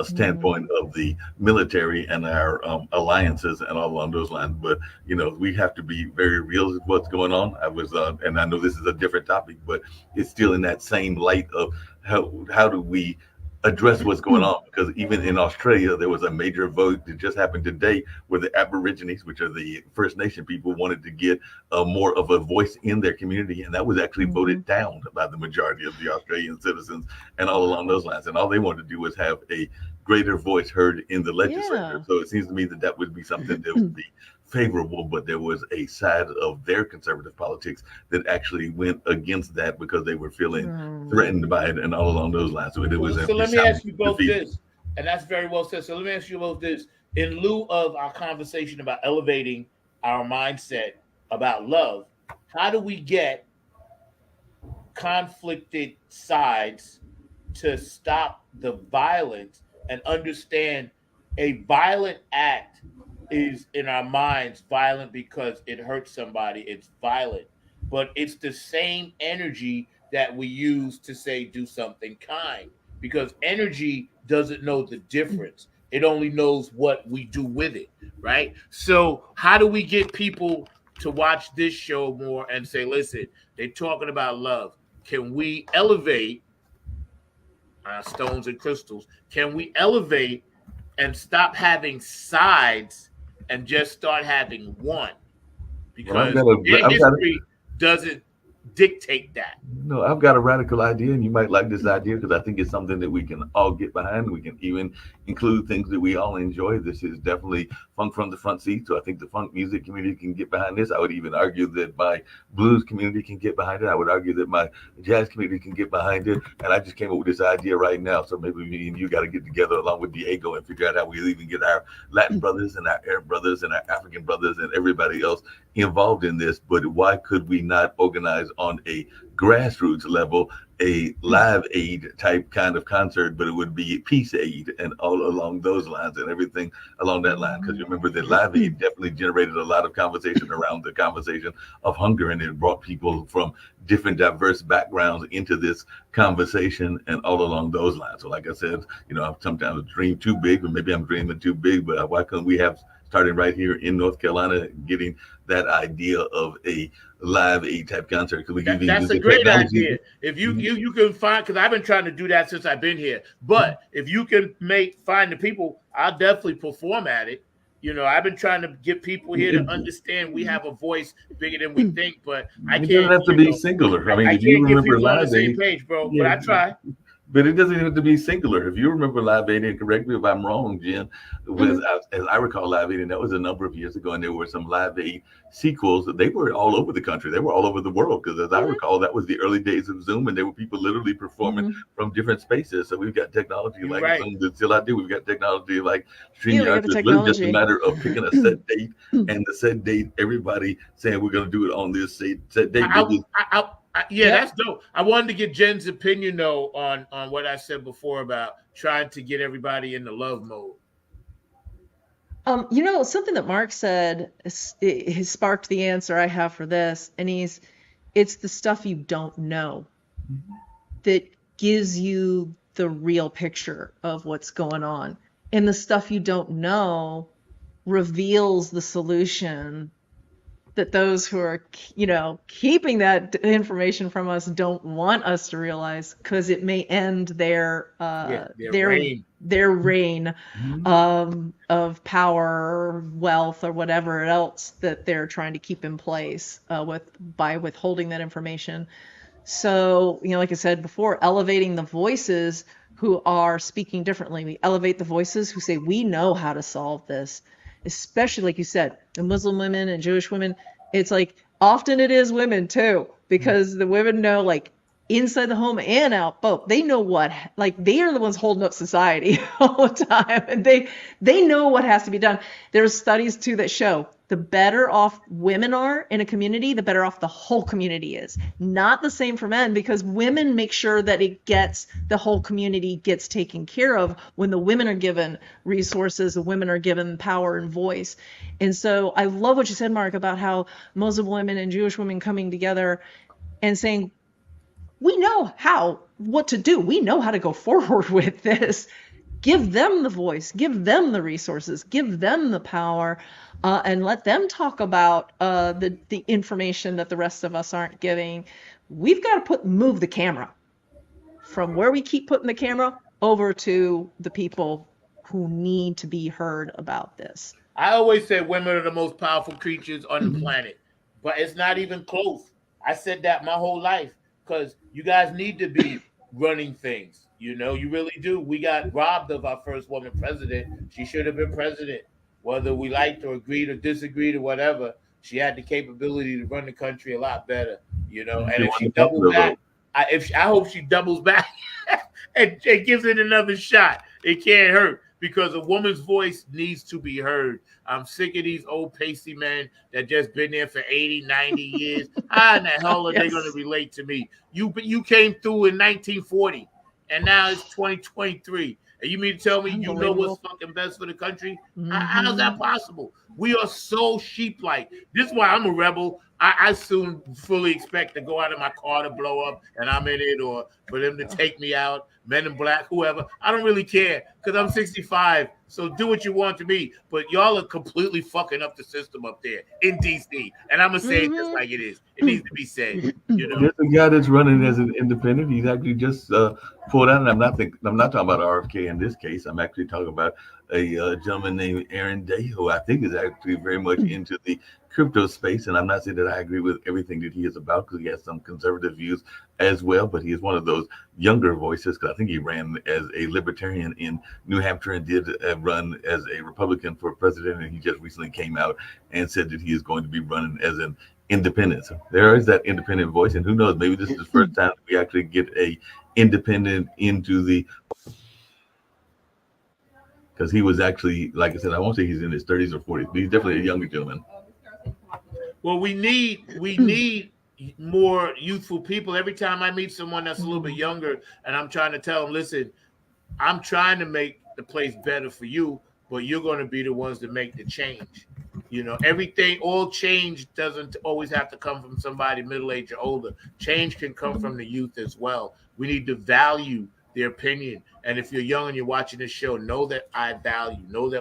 standpoint of the military and our alliances and all along those lines. But, you know, we have to be very real with what's going on. I was, and I know this is a different topic, but it's still in that same light of how do we address what's going on, because even in Australia, there was a major vote that just happened today where the Aborigines, which are the First Nation people, wanted to get more of a voice in their community. And that was actually voted down by the majority of the Australian citizens and all along those lines. And all they wanted to do was have a greater voice heard in the legislature. So it seems to me that that would be something that would be favorable, but there was a side of their conservative politics that actually went against that because they were feeling threatened by it and all along those lines. So, so let me ask you both this, and that's very well said. So let me ask you both this. In lieu of our conversation about elevating our mindset about love, how do we get conflicted sides to stop the violence and understand a violent act is in our minds violent because it hurts somebody? It's violent, but it's the same energy that we use to say do something kind, because energy doesn't know the difference. It only knows what we do with it, right? So how do we get people to watch this show more and say, listen, they're talking about love. Can we elevate stones and crystals? Can we elevate and stop having sides and just start having one? Because history doesn't dictate that. No, I've got a radical idea, and you might like this idea because I think it's something that we can all get behind. We can even include things that we all enjoy. This is definitely funk from the front seat, so I think the funk music community can get behind this. I would even argue that my blues community can get behind it. I would argue that my jazz community can get behind it. And I just came up with this idea right now, so maybe me and you got to get together along with Diego and figure out how we even get our Latin brothers and our Arab brothers and our African brothers and everybody else involved in this. But why could we not organize on a grassroots level a live aid type kind of concert, but it would be peace aid and all along those lines and everything along that line? Because you remember that live aid definitely generated a lot of conversation around the conversation of hunger, and it brought people from different diverse backgrounds into this conversation and all along those lines. So like I said, you know, I sometimes dream too big, or maybe I'm dreaming too big, but why couldn't we have starting right here in North Carolina, getting that idea of a live aid type concert? That's a great idea. If you can find, because I've been trying to do that since I've been here. But if you can find the people, I'll definitely perform at it. You know, I've been trying to get people here to understand we have a voice bigger than we think, but I can't. It doesn't have to be singular. I mean, I if you can't get remember people on the live same aid, page, bro. But I try. But it doesn't have to be singular. If you remember Live Aid, and correct me if I'm wrong, Jen, as I recall Live Aid, and that was a number of years ago, and there were some Live Aid sequels. They were all over the country. They were all over the world, because as I recall, that was the early days of Zoom, and there were people literally performing from different spaces. So we've got technology like Zoom that still I do. We've got technology like StreamYard. It's literally just a matter of picking a set date, and the set date, everybody saying we're going to do it on this set date. That's dope. I wanted to get Jen's opinion though on what I said before about trying to get everybody in the love mode. Something that Mark said has sparked the answer I have for this, and it's the stuff you don't know that gives you the real picture of what's going on. And the stuff you don't know reveals the solution that those who are, keeping that information from us don't want us to realize, because it may end their reign of power, wealth, or whatever else that they're trying to keep in place by withholding that information. So, like I said before, elevating the voices who are speaking differently. We elevate the voices who say, we know how to solve this, especially, like you said, the Muslim women and Jewish women. It's like often it is women too, because the women know, like, inside the home and out both. They know they are the ones holding up society all the time, and they know what has to be done. There's studies too that show the better off women are in a community, the better off the whole community is. Not the same for men, because women make sure that the whole community gets taken care of when the women are given resources, the women are given power and voice. And so I love what you said, Mark, about how Muslim women and Jewish women coming together and saying, we know what to do. We know how to go forward with this. Give them the voice, give them the resources, give them the power, and let them talk about the information that the rest of us aren't giving. We've got to move the camera from where we keep putting the camera over to the people who need to be heard about this. I always say women are the most powerful creatures on the planet, but it's not even close. I said that my whole life, because you guys need to be running things. You really do. We got robbed of our first woman president. She should have been president, whether we liked or agreed or disagreed or whatever. She had the capability to run the country a lot better, And if she doubles back, I hope she doubles back and gives it another shot. It can't hurt, because a woman's voice needs to be heard. I'm sick of these old pasty men that just been there for 80, 90 years. How in the hell are they going to relate to me? You came through in 1940, and now it's 2023. And you mean to tell me you know what's fucking best for the country? How's that possible? We are so sheep-like. This is why I'm a rebel. I soon fully expect to go out of my car to blow up, and I'm in it, or for them to take me out, Men in Black, whoever. I don't really care, because I'm 65. So do what you want to me. But y'all are completely fucking up the system up there in D.C. And I'm going to say it just like it is. It needs to be said. There's a guy that's running as an independent. He's actually just pulled out, and I'm not talking about RFK in this case. I'm actually talking about a gentleman named Aaron Day, who I think is actually very much into the crypto space. And I'm not saying that I agree with everything that he is about, because he has some conservative views as well, but he is one of those younger voices, because I think he ran as a libertarian in New Hampshire and did run as a Republican for president, and he just recently came out and said that he is going to be running as an independent. So there is that independent voice, and who knows, maybe this is the first time we actually get a independent into the, because he was actually, like I said, I won't say he's in his 30s or 40s, but he's definitely a younger gentleman. Well, we need more youthful people. Every time I meet someone that's a little bit younger, and I'm trying to tell them, listen, I'm trying to make the place better for you, but you're going to be the ones that make the change. All change doesn't always have to come from somebody middle-aged or older. Change can come from the youth as well. We need to value their opinion. And if you're young and you're watching this show, know that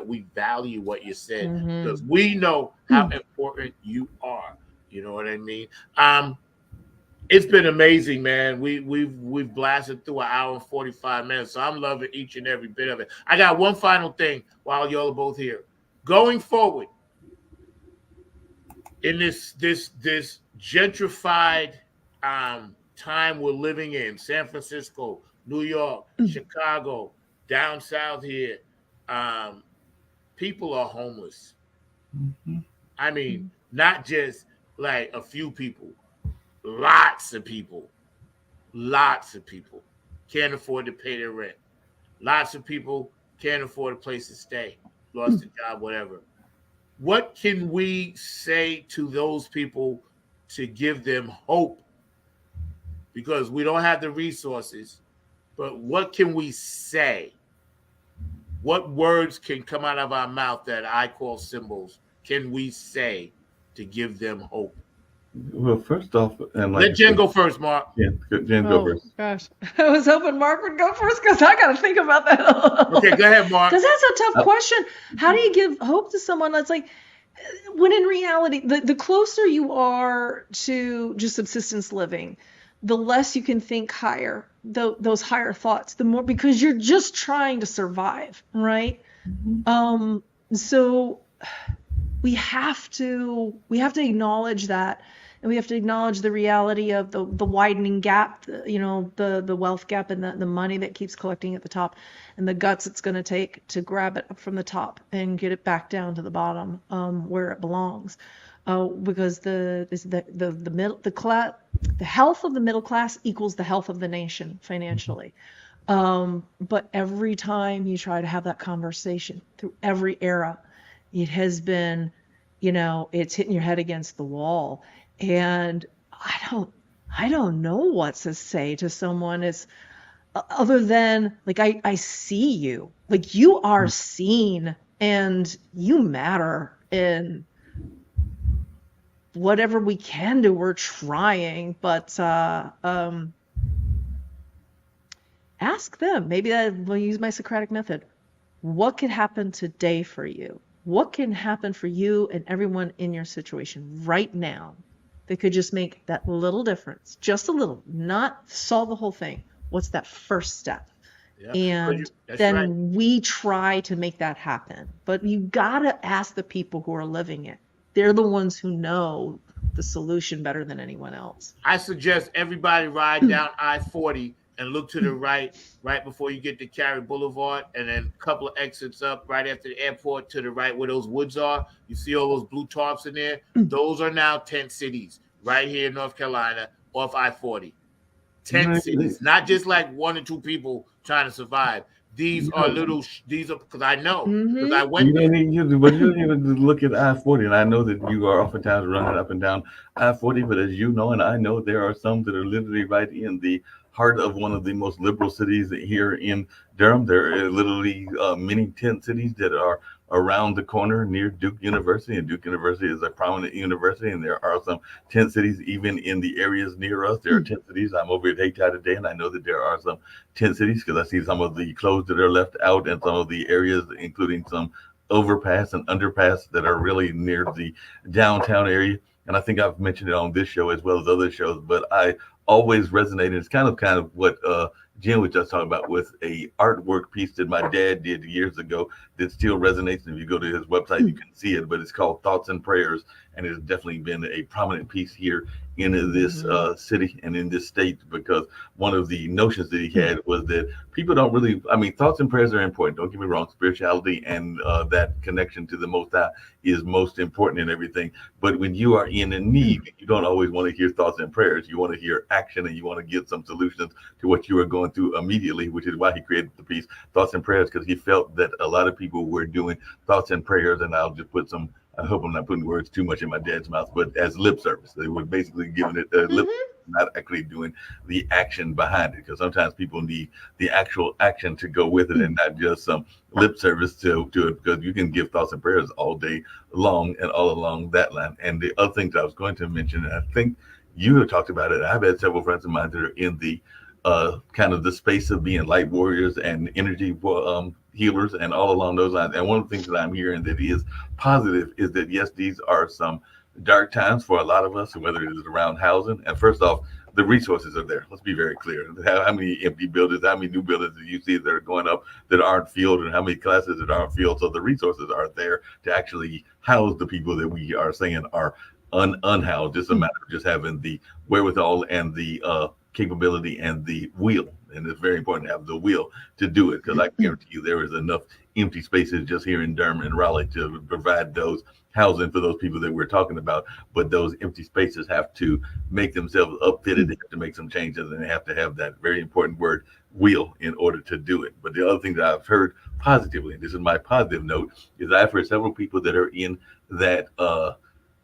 we value what you said, because we know how important you are. You know what I mean? It's been amazing, man. We've blasted through an hour and 45 minutes, so I'm loving each and every bit of it. I got one final thing while y'all are both here. Going forward in this gentrified time we're living in, San Francisco, New York, Chicago, down south here, people are homeless. I mean, not just like a few people, lots of people can't afford to pay their rent. Lots of people can't afford a place to stay, lost a job, whatever. What can we say to those people to give them hope because we don't have the resources. But what can we say? What words can come out of our mouth that I call symbols can we say to give them hope? Well, first off, and like Let Jen go first, Mark. Jen, go first. Gosh, I was hoping Mark would go first because I got to think about that. Okay, go ahead, Mark. Because that's a tough question. How do you give hope to someone that's like, when in reality, the closer you are to just subsistence living, the less you can think higher, those higher thoughts, the more, because you're just trying to survive, right? So we have to acknowledge that, and we have to acknowledge the reality of the widening gap, the wealth gap, and the money that keeps collecting at the top, and the guts it's going to take to grab it up from the top and get it back down to the bottom, where it belongs. Because the health of the middle class equals the health of the nation financially. But every time you try to have that conversation through every era, it has been, it's hitting your head against the wall. And I don't know what to say to someone other than like, I see you, like you are seen and you matter, and whatever we can do, we're trying, but ask them. Maybe we'll use my Socratic method. What could happen today for you? What can happen for you and everyone in your situation right now that could just make that little difference? Just a little, not solve the whole thing. What's that first step? Yeah, and then we try to make that happen. But you gotta ask the people who are living it. They're the ones who know the solution better than anyone else. I suggest everybody ride down I-40 and look to the right before you get to Cary Boulevard, and then a couple of exits up right after the airport to the right where those woods are. You see all those blue tarps in there? Those are now tent cities right here in North Carolina off I-40. Tent cities, not just like one or two people trying to survive. These are because I know, because I went there. But you don't even look at I-40, and I know that you are oftentimes running up and down I-40, but as you know, and I know, there are some that are literally right in the heart of one of the most liberal cities here in Durham. There are literally many tent cities that are around the corner near Duke University, and Duke University is a prominent university, and there are some tent cities even in the areas near us. There are tent cities. I'm over at Hayti today, and I know that there are some tent cities because I see some of the clothes that are left out and some of the areas, including some overpass and underpass that are really near the downtown area. And I think I've mentioned it on this show as well as other shows, but I always resonated. It's kind of what Jen was just talking about with a artwork piece that my dad did years ago that still resonates. And if you go to his website, you can see it, but it's called Thoughts and Prayers. And it's definitely been a prominent piece here in this city and in this state, because one of the notions that he had was that people don't really, thoughts and prayers are important. Don't get me wrong. Spirituality and that connection to the Most High is most important in everything. But when you are in a need, you don't always want to hear thoughts and prayers. You want to hear action, and you want to get some solutions to what you are going through immediately, which is why he created the piece Thoughts and Prayers, because he felt that a lot of people were doing thoughts and prayers, and I'll just put some, I hope I'm not putting words too much in my dad's mouth, but as lip service. They were basically giving it lip, not actually doing the action behind it, because sometimes people need the actual action to go with it and not just some lip service to it, because you can give thoughts and prayers all day long and all along that line. And the other things I was going to mention, and I think you have talked about it, I've had several friends of mine that are in the kind of the space of being light warriors and energy healers and all along those lines. And one of the things that I'm hearing that is positive is that, yes, these are some dark times for a lot of us, whether it is around housing. And first off, the resources are there. Let's be very clear. How many empty buildings, how many new buildings do you see that are going up that aren't filled, and how many classes that aren't filled? So the resources are there to actually house the people that we are saying are unhoused. It's a matter of just having the wherewithal and the capability and the will. And it's very important to have the will to do it, because I guarantee you there is enough empty spaces just here in Durham and Raleigh to provide those housing for those people that we're talking about. But those empty spaces have to make themselves upfitted. They have to make some changes, and they have to have that very important word, will, in order to do it. But the other thing that I've heard positively, and this is my positive note, is I've heard several people that are in that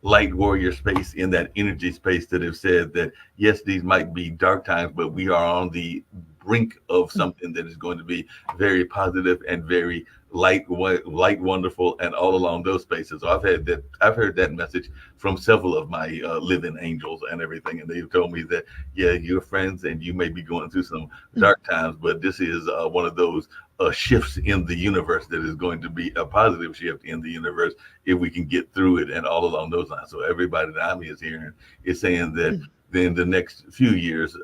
light warrior space, in that energy space, that have said that, yes, these might be dark times, but we are on the brink of something that is going to be very positive and very light, wonderful, and all along those spaces. So I've heard that message from several of my living angels and everything, and they've told me that, yeah, you're friends and you may be going through some dark times, but this is one of those shifts in the universe that is going to be a positive shift in the universe if we can get through it, and all along those lines. So everybody that I'm hearing is saying that in the next few years,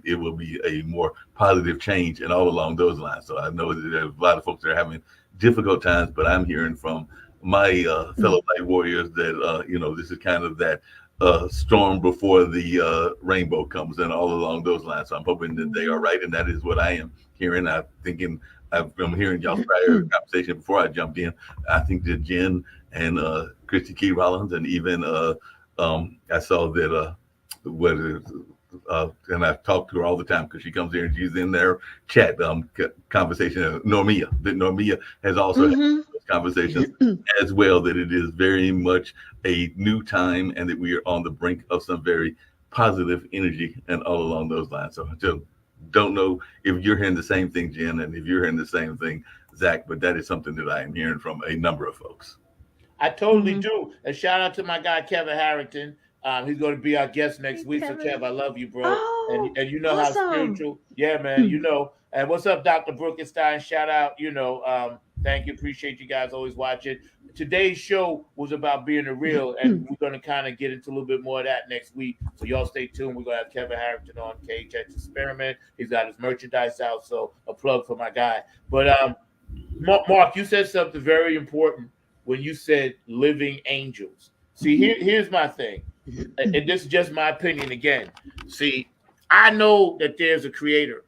it will be a more positive change, and all along those lines. So I know that there's a lot of folks that are having difficult times, but I'm hearing from my fellow light warriors that this is kind of that storm before the rainbow comes, and all along those lines. So I'm hoping that they are right, and that is what I am hearing. I'm hearing y'all's prior conversation before I jumped in. I think that Jen and Christy Key Rollins, and even I saw that and I've talked to her all the time because she comes here and she's in their chat conversation. Normia, that Normia has also had those conversations as well, that it is very much a new time and that we are on the brink of some very positive energy and all along those lines. So I just don't know if you're hearing the same thing, Jen, and if you're hearing the same thing, Zach, but that is something that I am hearing from a number of folks. I totally do. And shout out to my guy, Kevin Harrington. He's going to be our guest next week. Kevin. So, Kev, I love you, bro. Oh, and you know awesome. how spiritual. Yeah, man, you know. And what's up, Dr. Brookenstein? Shout out, thank you. Appreciate you guys always watching. Today's show was about being a real, and we're going to kind of get into a little bit more of that next week. So y'all stay tuned. We're going to have Kevin Harrington on KHX Experiment. He's got his merchandise out, so a plug for my guy. But Mark, you said something very important when you said living angels. See, here's my thing, and this is just my opinion again. See, I know that there's a creator.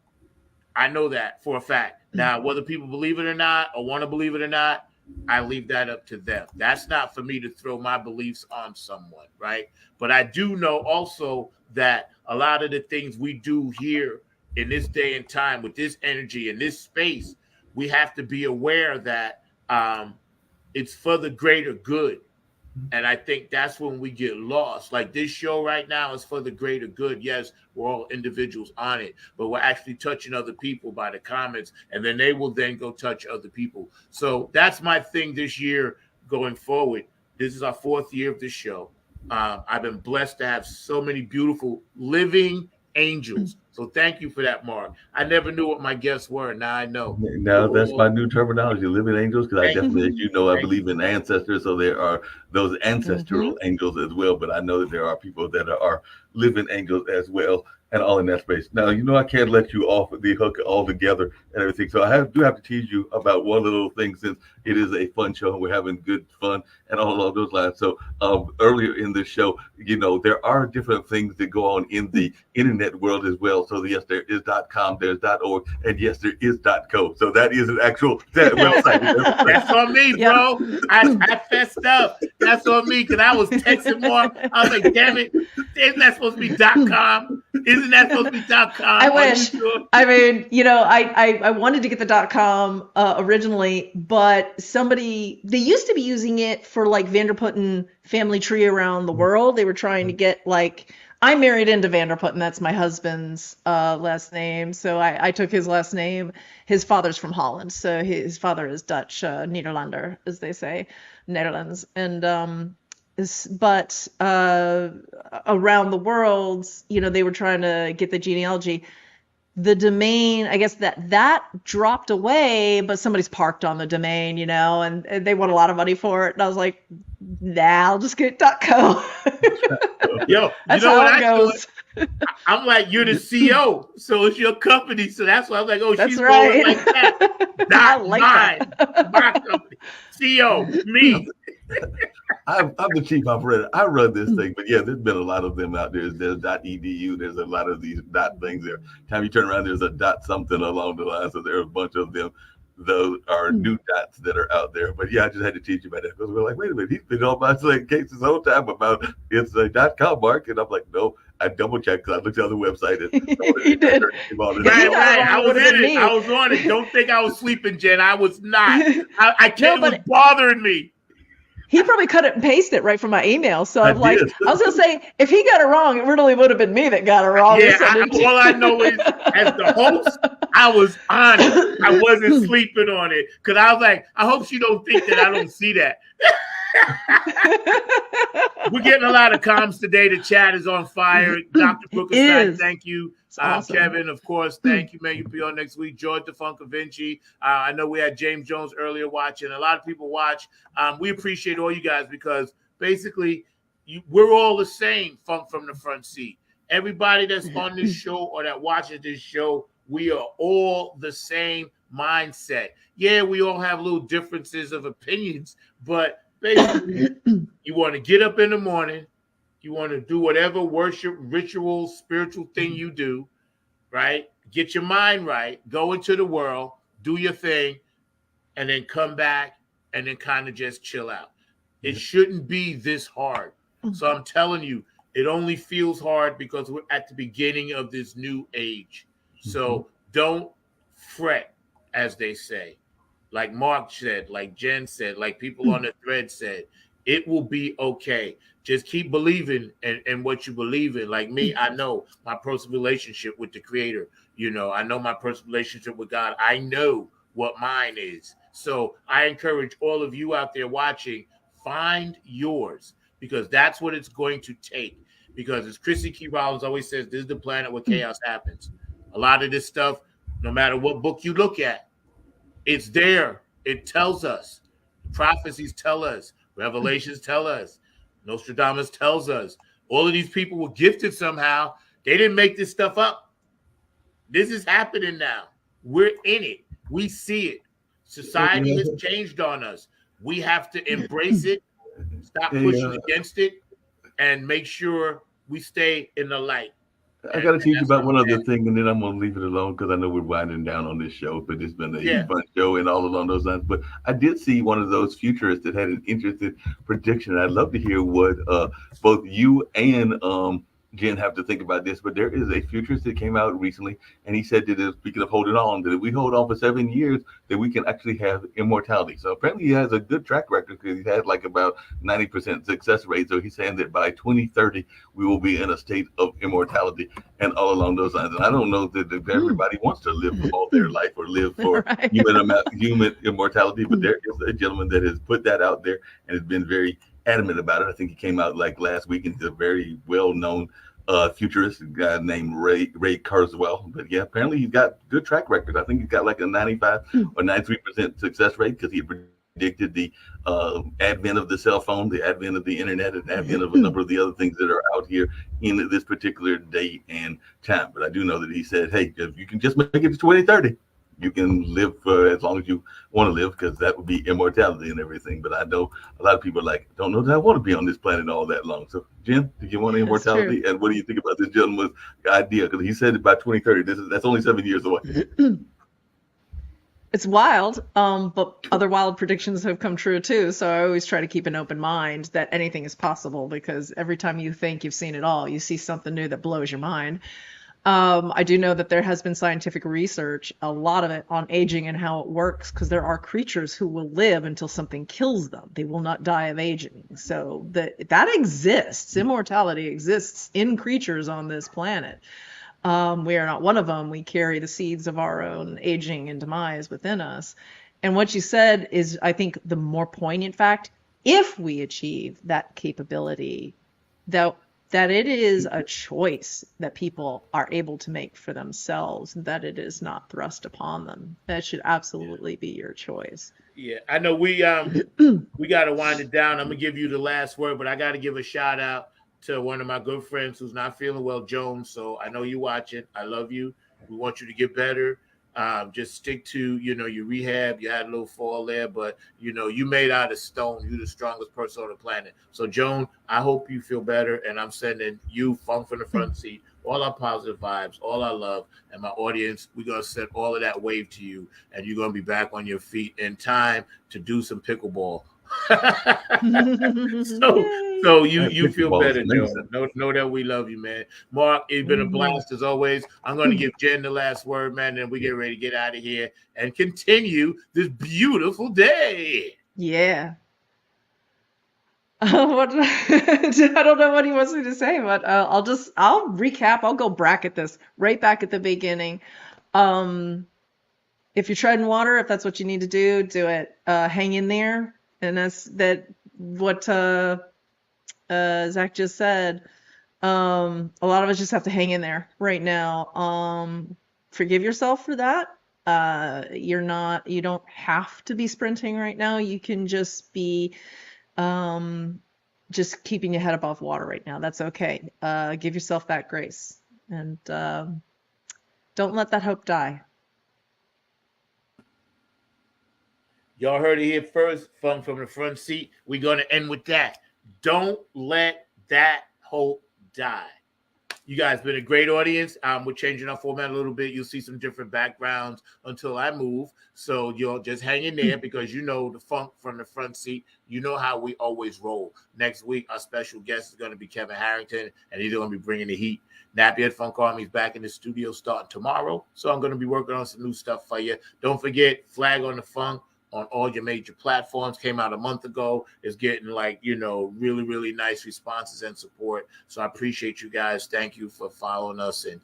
I know that for a fact. Now, whether people believe it or not, or want to believe it or not, I leave that up to them. That's not for me to throw my beliefs on someone, right? But I do know also that a lot of the things we do here in this day and time with this energy in this space, we have to be aware that it's for the greater good. And I think that's when we get lost. Like this show right now is for the greater good. Yes, we're all individuals on it, but we're actually touching other people by the comments, and then they will then go touch other people. So that's my thing this year going forward. This is our 4th year of this show. I've been blessed to have so many beautiful living angels. So thank you for that, Mark. I never knew what my guests were. Now I know. Now that's my new terminology, living angels, because I definitely, as you know, I believe in ancestors. So there are those ancestral angels as well. But I know that there are people that are living angels as well, and all in that space. Now, I can't let you off the hook altogether and everything. So I do have to tease you about one little thing, since it is a fun show and we're having good fun and all of those lines. So earlier in the show, there are different things that go on in the internet world as well. So yes, there is .com, there's .org, and yes, there is .co. So that is an actual website. That's on me, bro. I fessed up. That's on me, because I was texting more. I was like, damn it, isn't that supposed to be .com? Isn't that supposed to be .com? I wish. Sure? I mean, I wanted to get the .com originally, but they used to be using it for like Vanderputten family tree around the world. They were trying to get I married into Vanderputten. That's my husband's last name. So I took his last name. His father's from Holland. So his father is Dutch, Nederlander, as they say, Netherlands. And, but around the world, they were trying to get the genealogy. The domain, I guess that dropped away, but somebody's parked on the domain, and they want a lot of money for it. And I was like, nah, I'll just get .co. Yo, that's you know how what it goes. I'm like, you're the CEO, so it's your company. So that's why I was like, oh, that's she's right. going like that. Not like mine. that. My company. CEO, me. I'm the chief operator. I run this thing, but yeah, there's been a lot of them out there. There's .edu. There's a lot of these dot things there. Time you turn around, there's a dot something along the line. So there are a bunch of them. Those are new dots that are out there. But yeah, I just had to teach you about that, because we're like, wait a minute, he's been on my case this whole time about it's a .com mark, and I'm like, no, I double checked because I looked at the website. And you did. Right. I was in it. I was on it. Don't think I was sleeping, Jen. I was not. I can't. It was bothering me. He probably cut it and pasted it right from my email. So I'm like, did. I was gonna say, if he got it wrong, it really would have been me that got it wrong. Yeah, all I know is as the host, I was on it. I wasn't sleeping on it because I was like, I hope she don't think that I don't see that. We're getting a lot of comms today. The chat is on fire. Dr. Brooker Sack, thank you. Awesome. Kevin, of course, thank you, man. You'll be on next week. George DeFunca Vinci. I know we had James Jones earlier watching. A lot of people watch. We appreciate all you guys because basically we're all the same. Funk from the front seat. Everybody that's on this show or that watches this show, we are all the same mindset. Yeah, we all have little differences of opinions, but basically, you want to get up in the morning, you want to do whatever worship, ritual, spiritual thing you do, right? Get your mind right, go into the world, do your thing, and then come back and then kind of just chill out. It shouldn't be this hard. So I'm telling you, it only feels hard because we're at the beginning of this new age. So don't fret, as they say. Like Mark said, like Jen said, like people on the thread said, it will be okay. Just keep believing in what you believe in. Like me, I know my personal relationship with the Creator. You know, I know my personal relationship with God. I know what mine is. So I encourage all of you out there watching, find yours because that's what it's going to take. Because as Chrissy Key Rollins always says, this is the planet where chaos happens. A lot of this stuff, no matter what book you look at, it's there. It tells us. Prophecies tell us. Revelations tell us. Nostradamus tells us. All of these people were gifted somehow. They didn't make this stuff up. This is happening now. We're in it. We see it. Society has changed on us. We have to embrace it, stop pushing against it, and make sure we stay in the light. I got to teach you about one other thing, and then I'm going to leave it alone because I know we're winding down on this show, but it's been a fun show and all along those lines. But I did see one of those futurists that had an interesting prediction. I'd love to hear what both you and Jen have to think about this, but there is a futurist that came out recently, and he said that speaking of holding on, that if we hold on for 7 years, that we can actually have immortality. So apparently he has a good track record because he's had like about 90% success rate. So he's saying that by 2030, we will be in a state of immortality and all along those lines. And I don't know that everybody wants to live for all their life or live for human immortality, but there is a gentleman that has put that out there and has been very adamant about it. I think he came out like last week, and he's a very well-known futurist guy named Ray Kurzweil. But yeah, apparently he's got good track record. I think he's got like a 95 or 93% success rate because he predicted the advent of the cell phone, the advent of the internet, and advent of a number of the other things that are out here in this particular date and time. But I do know that he said, hey, if you can just make it to 2030, you can live for as long as you want to live, because that would be immortality and everything. But I know a lot of people don't know that I want to be on this planet all that long. So, Jen, do you want immortality? And what do you think about this gentleman's idea? Because he said it by 2030. That's only 7 years away. It's wild, but other wild predictions have come true too. So I always try to keep an open mind that anything is possible, because every time you think you've seen it all, you see something new that blows your mind. I do know that there has been scientific research, a lot of it on aging and how it works, because there are creatures who will live until something kills them. They will not die of aging. So that exists. Immortality exists in creatures on this planet. We are not one of them. We carry the seeds of our own aging and demise within us. And what you said is, I think, the more poignant fact. If we achieve that capability, that it is a choice that people are able to make for themselves, that it is not thrust upon them. That should absolutely be your choice. Yeah, I know we got to wind it down. I'm gonna give you the last word, but I got to give a shout out to one of my good friends who's not feeling well, Joan. So I know you watching. I love you. We want you to get better. Just stick to, your rehab. You had a little fall there, but, you made out of stone. You're the strongest person on the planet. So, Joan, I hope you feel better. And I'm sending you, Funk from the Front Seat, all our positive vibes, all our love. And my audience, we're going to send all of that wave to you. And you're going to be back on your feet in time to do some pickleball. so you feel better, Joe. Know that we love you, man. Mark, it's been a blast as always. I'm going to give Jen the last word, man, and we get ready to get out of here and continue this beautiful day. Yeah. What I don't know what he wants me to say, but I'll recap. I'll go bracket this right back at the beginning. If you're treading water, if that's what you need to do it. Hang in there, and that's what Zach just said. A lot of us just have to hang in there right now. Forgive yourself for that. You don't have to be sprinting right now. You can just be just keeping your head above water right now. That's okay. Give yourself that grace, and don't let that hope die. Y'all heard it here first. Funk from the front seat. We're going to end with that. Don't let that hope die. You guys been a great audience. We're changing our format a little bit. You'll see some different backgrounds until I move. So you'll just hang in there because you know the funk from the front seat. You know how we always roll. Next week, our special guest is going to be Kevin Harrington, and he's going to be bringing the heat. Nappy Funk Army's back in the studio starting tomorrow. So I'm going to be working on some new stuff for you. Don't forget, Flag on the Funk on all your major platforms. Came out a month ago. It's getting really, really nice responses and support. So I appreciate you guys. Thank you for following us and,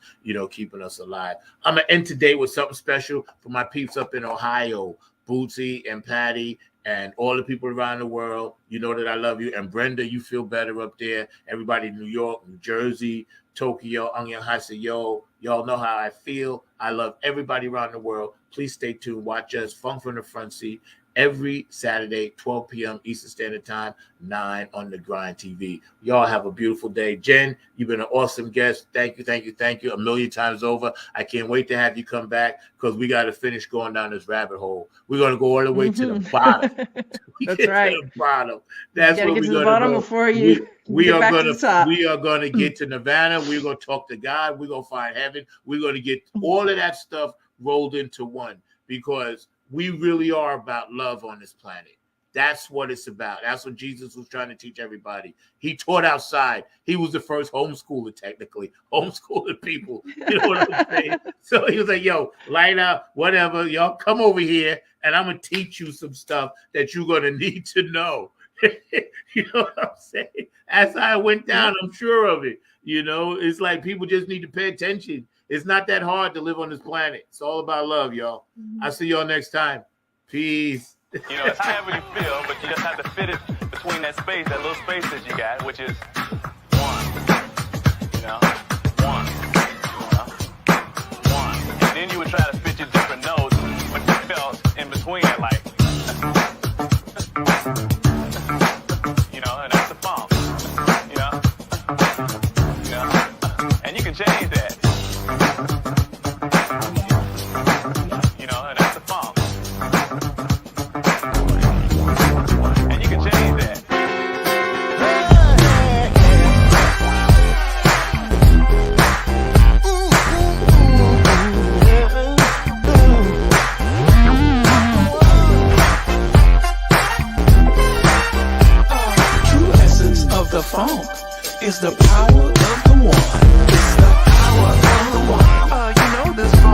keeping us alive. I'm going to end today with something special for my peeps up in Ohio, Bootsy and Patty and all the people around the world. You know that I love you. And Brenda, you feel better up there. Everybody in New York, New Jersey, Tokyo, Angyo, y'all know how I feel. I love everybody around the world. Please stay tuned. Watch us, Funk from the Front Seat, every Saturday, 12 p.m. Eastern Standard Time, 9 on The Grind TV. Y'all have a beautiful day. Jen, you've been an awesome guest. Thank you a million times over. I can't wait to have you come back because we got to finish going down this rabbit hole. We're going to go all the way to the bottom. That's right. To the bottom. That's where we're going to go. Before you we get are back going to the top. We are going to get to Nirvana. We're going to talk to God. We're going to find heaven. We're going to get all of that stuff rolled into one because we really are about love on this planet. That's what it's about. That's what Jesus was trying to teach everybody. He taught outside. He was the first homeschooler, technically. Homeschooling people. You know what I'm saying? So he was like, yo, light up, whatever. Y'all come over here, and I'm going to teach you some stuff that you're going to need to know. You know what I'm saying? As I went down, I'm sure of it. It's like people just need to pay attention. It's not that hard to live on this planet. It's all about love, y'all. I'll see y'all next time. Peace. It's however you feel, but you just have to fit it between that space, that little space that you got, which is one. One. And then you would try to fit your different notes, but you felt in between it, like, and that's the funk. And you can change that. And that's the funk. And you can change that. True essence of the funk is the power of the one. It's the power of the one. This funk